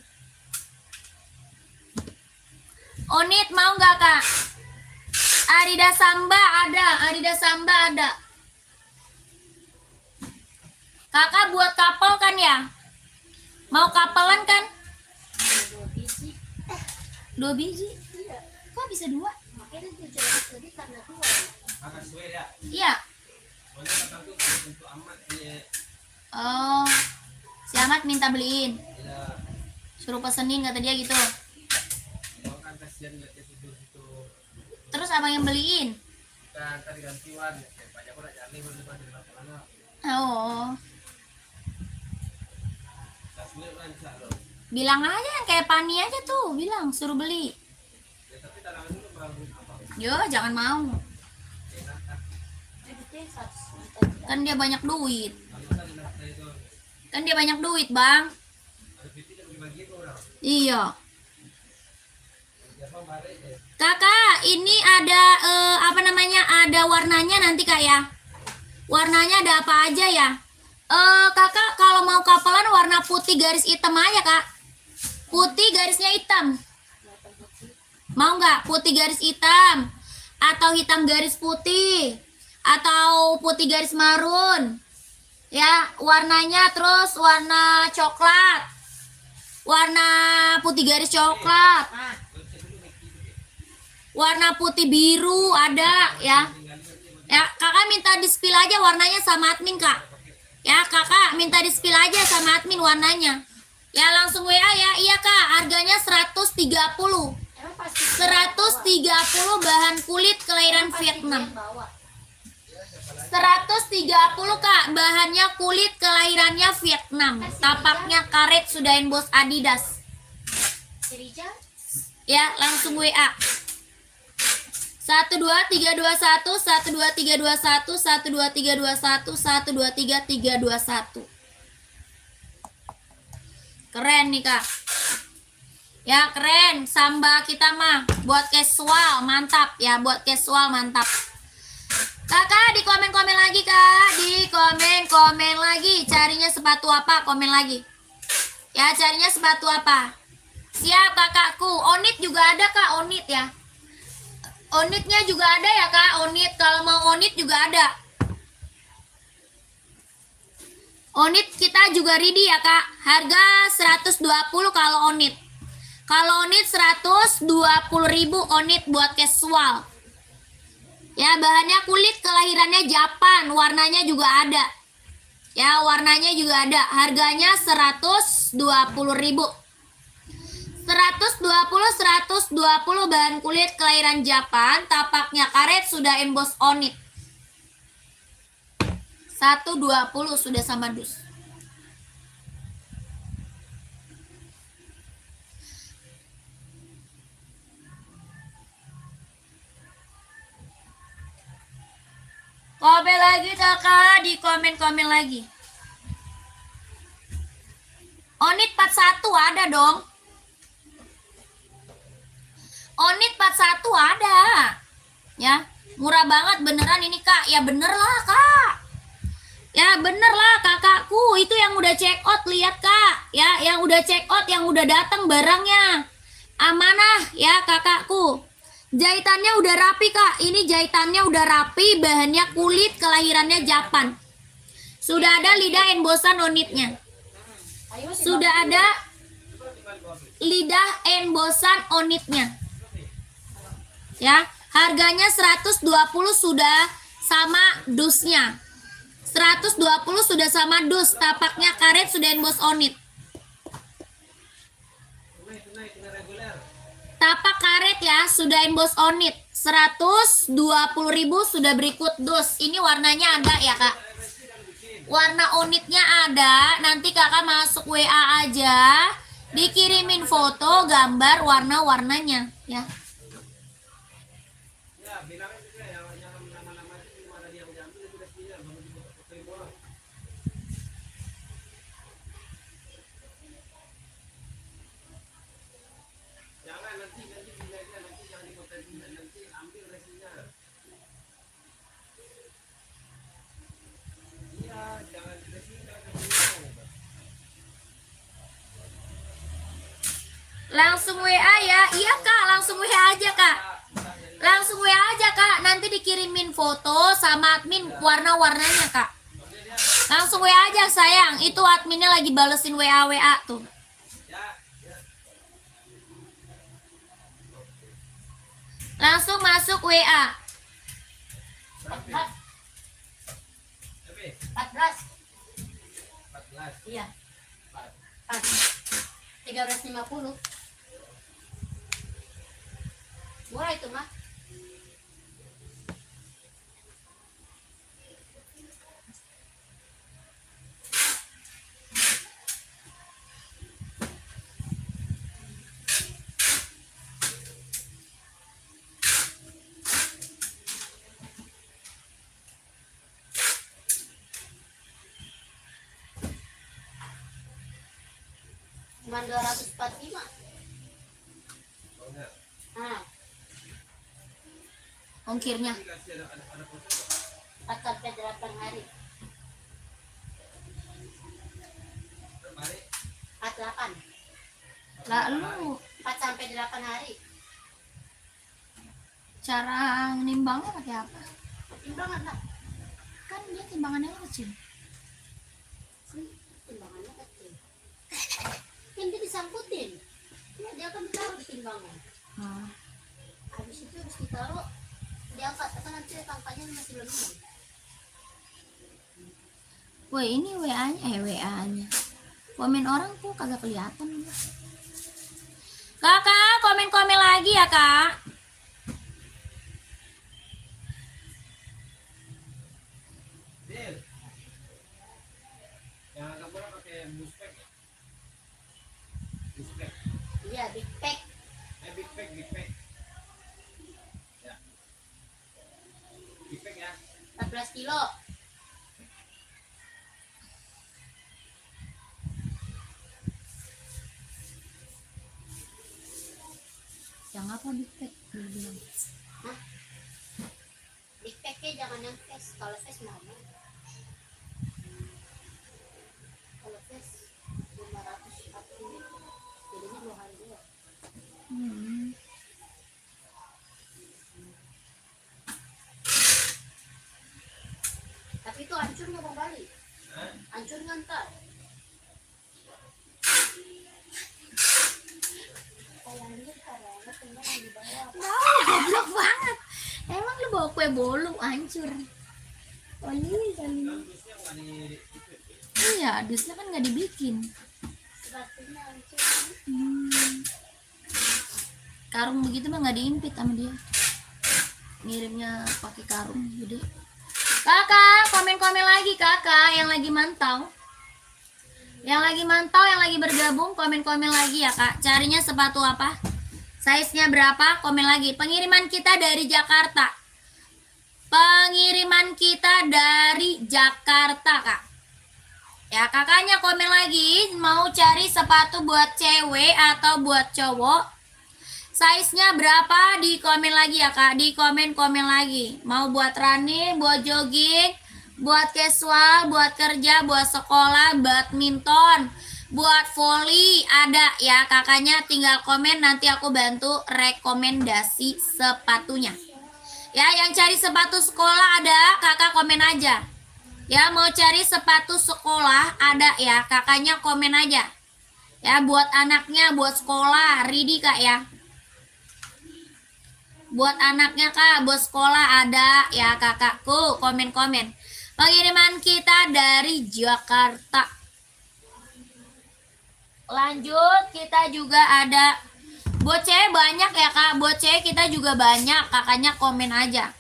Onit mau nggak kak? Adidas Samba ada. Kakak buat couple kan ya? Mau couplean kan? 2 biji. 2 biji? Iya. Kok bisa 2? Makanya 700 lebih karena 2. Akan sesuai ya. Iya. Soalnya kata tuh untuk amat dia. Oh, si Ahmad minta beliin. Ya, Suruh pesenin kata dia gitu. mau kan kasihan lihat dia tidur itu. Terus abang yang beliin? Kan tadi gantian, banyak orang jadi berdebat di mana. Oh, Kasunya kan bisa loh. Bilang aja yang kayak Pani aja tuh, bilang suruh beli. Ya tapi talangan dulu baru apa? Yo, jangan mau. Itu yang 100 juta. Kan dia banyak duit. Kalau kita lihat itu Kan dia banyak duit, Bang. ada PT yang dibagi ke orang. Iya. Ya mari Kakak, ini ada apa namanya? Ada warnanya nanti Kak ya. Warnanya ada apa aja ya? Kakak kalau mau kapelan warna putih garis hitam aja, Kak. Putih garisnya hitam. Mau nggak putih garis hitam? Atau hitam garis putih? Atau putih garis marun? Ya, warnanya terus warna coklat. Warna putih garis coklat. Warna putih biru ada ya. Ya, kakak minta di-spill aja warnanya sama admin, Kak. Ya, kakak minta di-spill aja sama admin warnanya. Ya, langsung WA ya. Iya, Kak, harganya 130. Emang pasti 130 bahan kulit kelahiran Vietnam. bawa. 130 Kak, bahannya kulit kelahirannya Vietnam. Tapaknya karet sudah emboss Adidas. Si Rijal Ya, langsung WA. 12321 12321 12321 12331. Keren nih, Kak. Ya, keren. Samba kita mah buat casual, mantap ya, buat casual mantap. Kakak di komen-komen lagi, Kak. Di komen-komen lagi. Carinya sepatu apa? Komen lagi. Ya, carinya sepatu apa? Siap, kakakku. Onit juga ada, Kak. Onit ya. Onitnya juga ada ya, Kak. Onit. Kalau mau onit juga ada. Onit kita juga ready ya, Kak. Harga 120 kalau onit. Kalau onit 120.000 onit buat casual. Ya, bahannya kulit kelahirannya Japan, warnanya juga ada. Ya, warnanya juga ada. Harganya 120.000. 120 bahan kulit kelahiran Japan, tapaknya karet sudah emboss onit. 120 sudah sama dus. Komen lagi, Kakak, di komen-komen lagi. Onit 41 ada dong. Onit 41 ada. Ya, murah banget beneran ini, Kak. Ya bener lah, Kak. Ya bener lah, kakakku. Itu yang udah check out, lihat, Kak. Ya, yang udah check out, yang udah datang barangnya. Amanah ya, kakakku. Jahitannya udah rapi, Kak. Ini jahitannya udah rapi, bahannya kulit kelahirannya Japan. Sudah ada lidah embossan onitnya. Sudah ada lidah embossan onitnya. Ya, harganya 120 sudah sama dusnya. 120 sudah sama dus, tapaknya karet sudah emboss onit. Tapak karet ya, sudah emboss onit. 120.000 sudah berikut dus. Ini warnanya ada ya, Kak. Warna onitnya ada. Nanti Kakak masuk WA aja, dikirimin foto, gambar, warna-warnanya ya. Ya, bilangin juga ya, yang nama-nama itu mana dia yang diambil itu udah siap, baru difotoin doang. Jangan nanti bilangnya nanti jangan difotoin juga, nanti ambil resinya. Iya, jangan resinya. Langsung WA ya. Iya, Kak, langsung WA aja, Kak. Langsung WA aja, Kak. Nanti dikirimin foto sama admin warna-warnanya, Kak. Langsung WA aja, sayang. Itu adminnya lagi balesin WA tuh. Langsung masuk WA. 14. 14. Iya. 1350. Murah itu mah. Cuma 245. Oh, enggak. Nah, ongkirnya. Dikasih ada foto. 4 sampai 8 hari. Berapa hari? 48. Lalu 4 sampai 8 hari. cara nimbangnya pakai apa? Timbangan lah. Kan dia timbangannya kecil. Timbangannya kecil. Kan dia disangkutin. Ya, dia akan ditaruh di timbangan. Nah, Habis itu harus ditaruh diangkat. Atau nanti angkanya masih belum hilang. woi ini WA-nya. Komen orang tuh kagak kelihatan. Kakak, komen-komen lagi ya, Kak. Bil. Yang agak murah pakai buspek. Buspek. Iya, big pack. Big pack, big pack. Ya. Big pack ya. 14 kilo. Yang apa big pack? Dia bilang. Hah? Big packnya jangan yang fresh. Kalau fresh mahal. Kalau fresh 540. Jadinya 2 hari dua. Hmm. Tapi itu hancur nggak Bang Bali? Hah? Hancur nggak ntar? Sayangnya karena tinggal di bawah. Goblok banget. Emang lu bawa kue bolu hancur. Oli. Kan busnya bukan di itu. Iya, dusnya kan nggak dibikin. Sepatunya hancur. Karung begitu mah nggak diimpit sama dia. Ngirimnya pakai karung gede. Kakak, komen-komen lagi kakak yang lagi mantau. Yang lagi mantau, yang lagi bergabung, komen-komen lagi ya kak. Carinya sepatu apa? Size-nya berapa? Komen lagi. Pengiriman kita dari Jakarta. Pengiriman kita dari Jakarta kak. Ya kakaknya komen lagi. Mau cari sepatu buat cewek atau buat cowok? Size-nya berapa? Di komen lagi ya kak. Di komen-komen lagi. Mau buat running, buat jogging, buat casual, buat kerja, buat sekolah, badminton, buat volley, ada ya kakaknya. Tinggal komen, nanti aku bantu rekomendasi sepatunya. Ya, yang cari sepatu sekolah ada, kakak komen aja. Ya, mau cari sepatu sekolah ada ya, kakaknya komen aja. Ya, buat anaknya, buat sekolah, ready kak ya. Buat anaknya kak, buat sekolah ada ya kakakku, komen-komen. Pengiriman kita dari Jakarta. Lanjut, kita juga ada boce banyak ya kak. Boce kita juga banyak, kakaknya komen aja.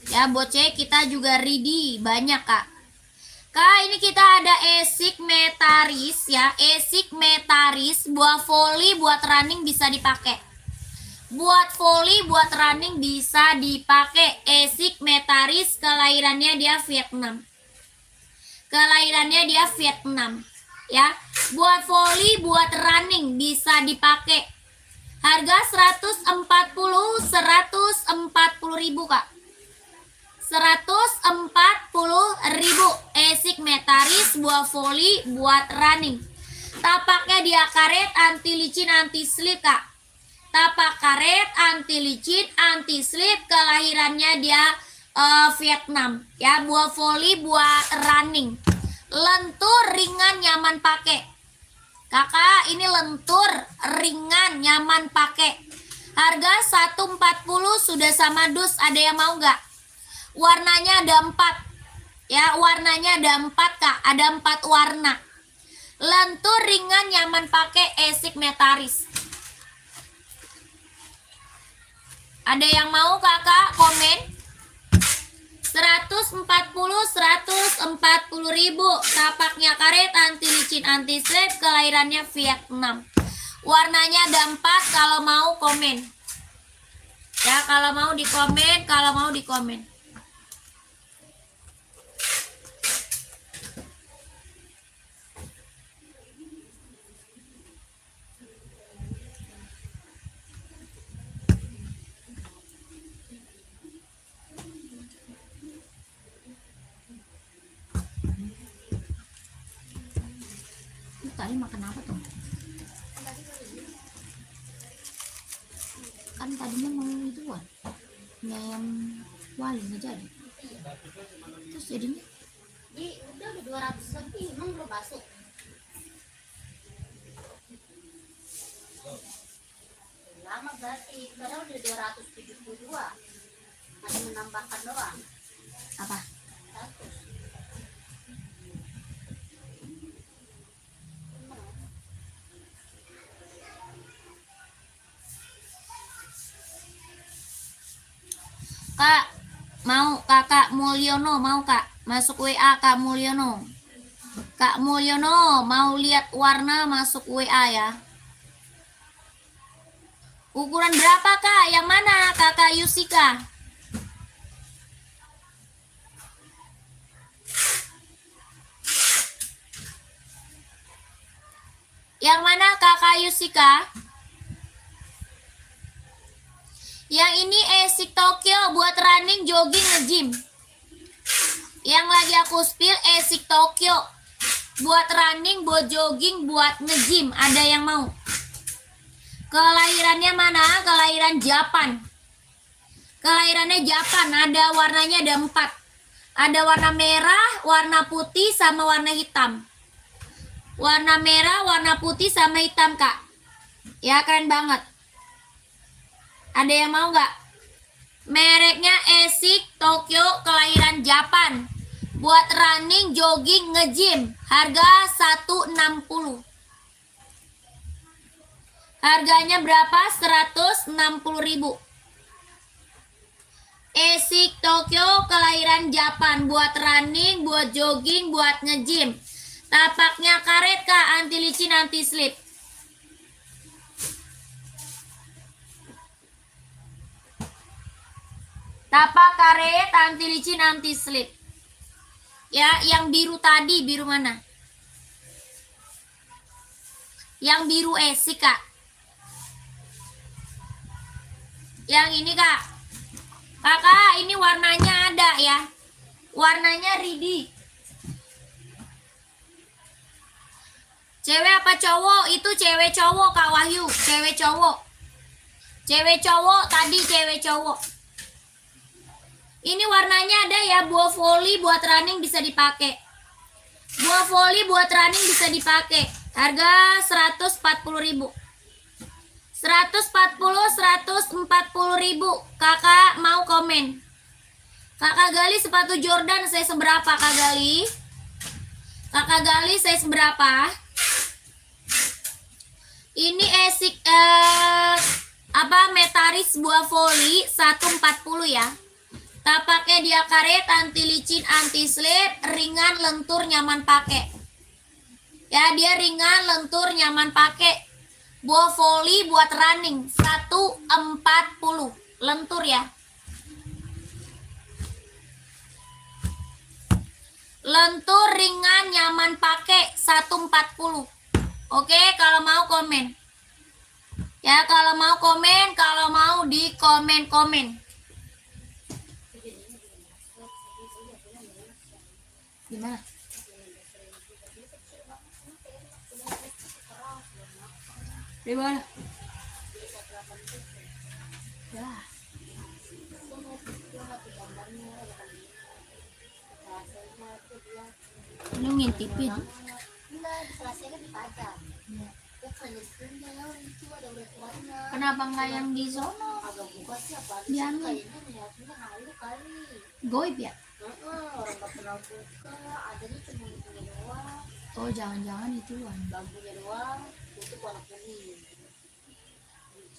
Ya, boce kita juga ready, banyak kak. Kak, ini kita ada Esik Metaris ya. Esik Metaris, buat volley, buat running bisa dipakai. Buat volley, buat running bisa dipakai. Esik Metaris, kelahirannya dia Vietnam. Kelahirannya dia Vietnam. Ya, buat volley, buat running bisa dipakai. Harga 140 ribu kak. 140 ribu. Esik Metaris, buat volley, buat running. Tapaknya dia karet, anti licin, anti slip kak. Tapak karet, anti licin, anti slip, kelahirannya dia Vietnam. Ya, buat volley, buat running. Lentur, ringan, nyaman pakai. Kakak, ini lentur, ringan, nyaman pakai. Harga 140 sudah sama dus. Ada yang mau nggak? Warnanya ada 4. Ya, warnanya ada 4 kak. Ada 4 warna. Lentur, ringan, nyaman pakai. Esik Metaris. Ada yang mau kakak komen? 140 ribu. Tapaknya karet, anti licin, anti slip, kelahirannya Vietnam. Warnanya ada 4. Kalau mau komen. Ya, kalau mau dikomen, kalau mau dikomen. makan apa tuh? Kan tadinya mau ituan, mie ayam wali nggak jadi. Terus jadinya Udah 200 lebih, emang belum masuk. Lama berarti, padahal udah 272. Masih menambahkan doang. apa? 100. Kak, mau kakak Mulyono, mau kak masuk WA Kak Mulyono. Kak Mulyono mau lihat warna masuk WA ya. Ukuran berapa kak? Yang mana kakak Yusika? Yang mana kakak Yusika? Yang ini Esik Tokyo buat running, jogging, nge-gym. Yang lagi aku spill Esik Tokyo buat running, buat jogging, buat nge-gym. Ada yang mau? Kelahirannya mana? Kelahiran Japan. Kelahirannya Japan. Ada warnanya ada 4. Ada warna merah, warna putih, sama warna hitam. Warna merah, warna putih, sama hitam kak. Ya keren banget. Ada yang mau nggak? Mereknya Esik Tokyo, kelahiran Japan. Buat running, jogging, nge-gym. Harga 160. Harganya berapa? 160.000. Esik Tokyo, kelahiran Japan. Buat running, buat jogging, buat nge-gym. Tapaknya karet kak, anti licin, anti slip. Tapak karet, anti licin, anti slip. Ya, yang biru tadi, biru mana? Yang biru Esik kak. Yang ini kak. Kakak, ini warnanya ada ya. Warnanya Ridi. Cewek apa cowok? Itu cewek cowok Kak Wahyu. Cewek cowok. Cewek cowok tadi, cewek cowok. Ini warnanya ada ya, buah voli buat running bisa dipakai. Buah voli buat running bisa dipakai. Harga 140.000. 140.000. Kakak mau komen? Kakak Gali sepatu Jordan saya seberapa Kak Gali? Kakak Gali saya seberapa? Ini Esik Metaris buah voli 140 ya. Tapaknya dia karet, anti licin, anti slip, ringan, lentur, nyaman pakai. Ya, dia ringan, lentur, nyaman pakai. Buah voli buat running 140. Lentur ya. Lentur, ringan, nyaman pakai 140. Oke, kalau mau komen. Ya, kalau mau komen, kalau mau di komen-komen. Gimana? Di mana? Ya. Lu ngintipin. Kenapa nggak yang di sono? Diambil. Goib ya? Orang gak pernah buka, adanya cuma itunya doang, Oh, jangan-jangan ituan. bambunya doang, itu warna kuning.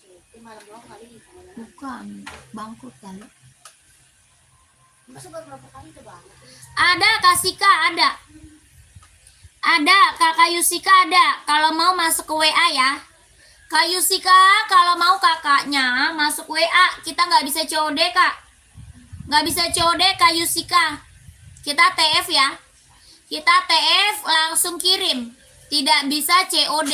Itu malam doang kali. Bukan, bangkrut kali. Masa baru berapa kali itu bang? Ada Kak Sika, ada. Ada, Kakak Yusika ada. Kalau mau masuk ke WA ya. Kak Yusika, kalau mau kakaknya masuk WA, kita nggak bisa COD Kak. Nggak bisa COD Kak Yusika. Kita TF ya. Kita TF langsung kirim. Tidak bisa COD.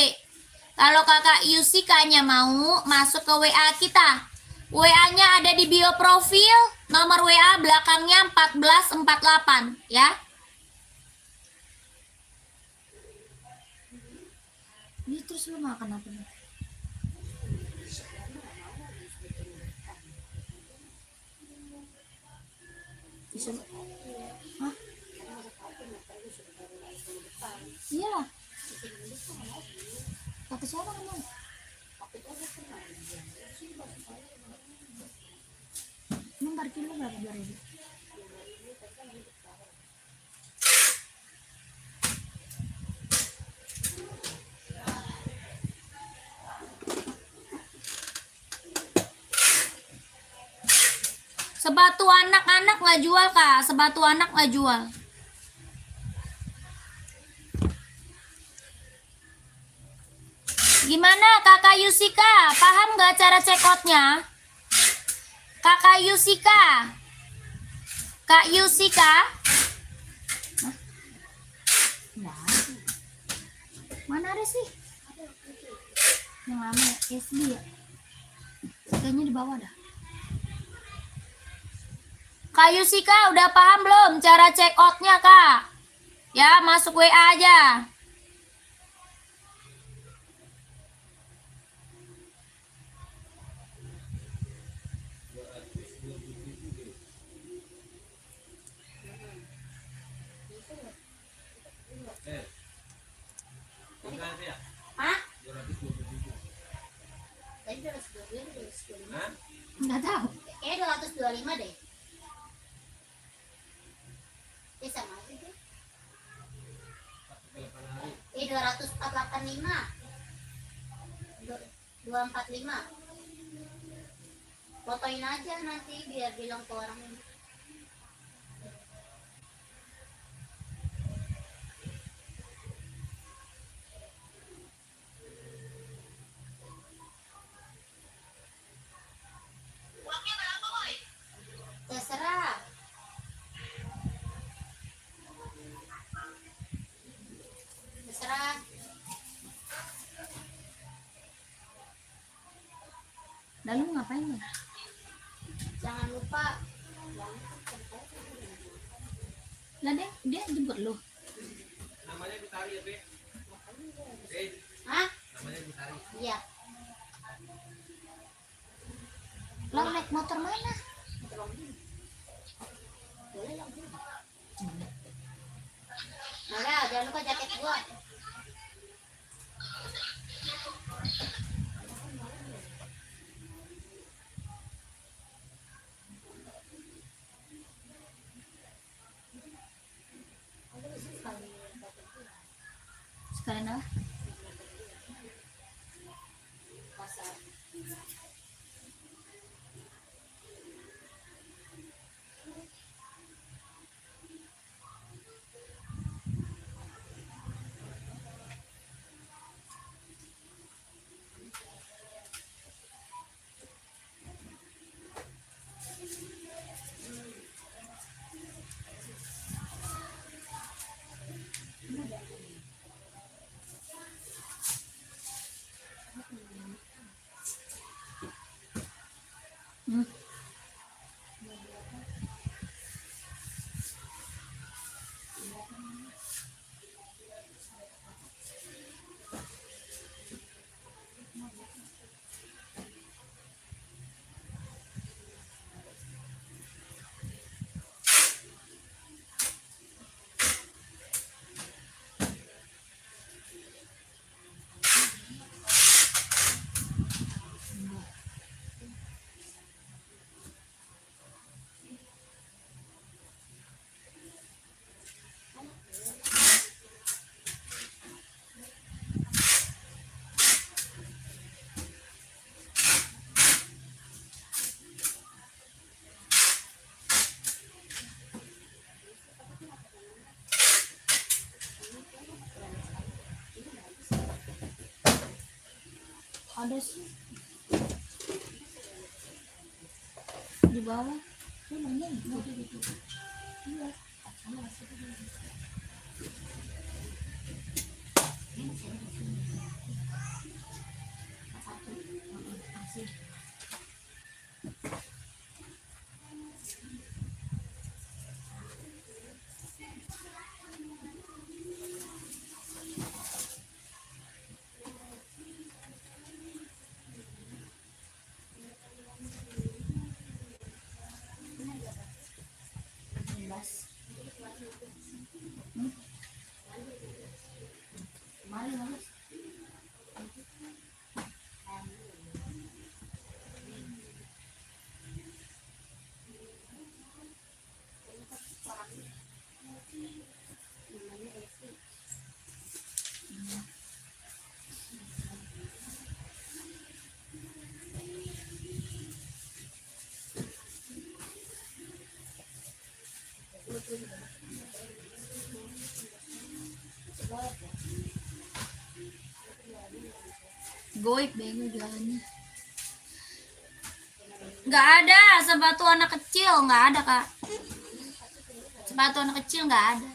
Kalau kakak Yusikanya mau masuk ke WA kita. WA-nya ada di bio profil. Nomor WA belakangnya 1448 ya. Ini terus lu makan apa nih? Bisa. Hah? Iya. Kata siapa kamu? Emang parkir lu berapa 2.000? Sepatu anak-anak nggak jual kak, sepatu anak nggak jual. Gimana kakak Yusika, paham nggak cara check outnya? Kakak Yusika, Kak Yusika, mana ada sih? Yang lama ya, SD ya? Kayaknya di bawah dah. Kak Yusika udah paham belum cara check outnya kak? Ya masuk WA aja. Enggak ada ya? Hah? 227. Tadi 222, 225. Hah? Nggak tahu. Kayaknya 225 deh. Sama aja deh. 48 hari. 245. 245. Fotoin aja nanti biar bilang ke orang ini. Terserah. Terserah. Lalu mau ngapain ya? Jangan lupa. Lah dia jemput lu. Namanya Bitari ya, Be? Hah? Namanya Bitari. Iya. Lah naik motor mana? Boleh lah. Nah, jangan lupa jaket gua. Sekalian apa? Pasar. Hmm. Ada sih di bawah. Tuh nanya gitu. Iya. Goib bego jualannya. Nggak ada sepatu anak kecil, nggak ada kak. Sepatu anak kecil nggak ada.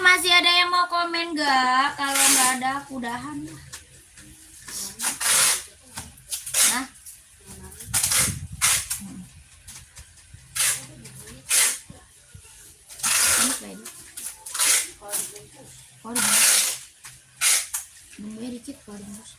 Masih ada yang mau komen nggak? Kalau nggak ada, aku udahan. Nah, ini kayak kalau dibungkus, bumbunya dikit kalau dibungkus.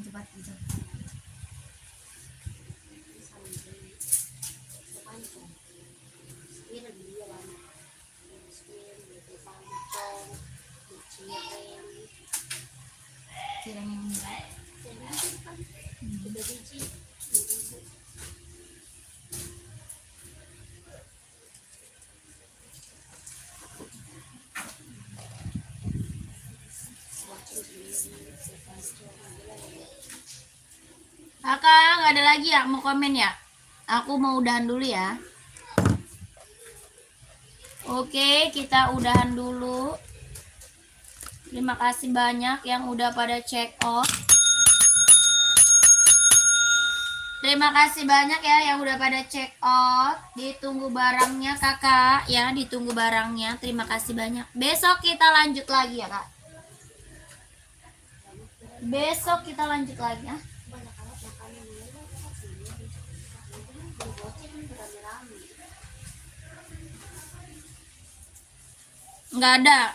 Cepat gitu. Cireng yang murah. Kakak, nggak ada lagi ya mau komen ya? Aku mau udahan dulu ya. Oke, kita udahan dulu. Terima kasih banyak yang udah pada check out. Terima kasih banyak ya yang udah pada check out. Ditunggu barangnya kakak ya, ditunggu barangnya. Terima kasih banyak. Besok kita lanjut lagi ya kak. Besok kita lanjut lagi ya. Nggak ada.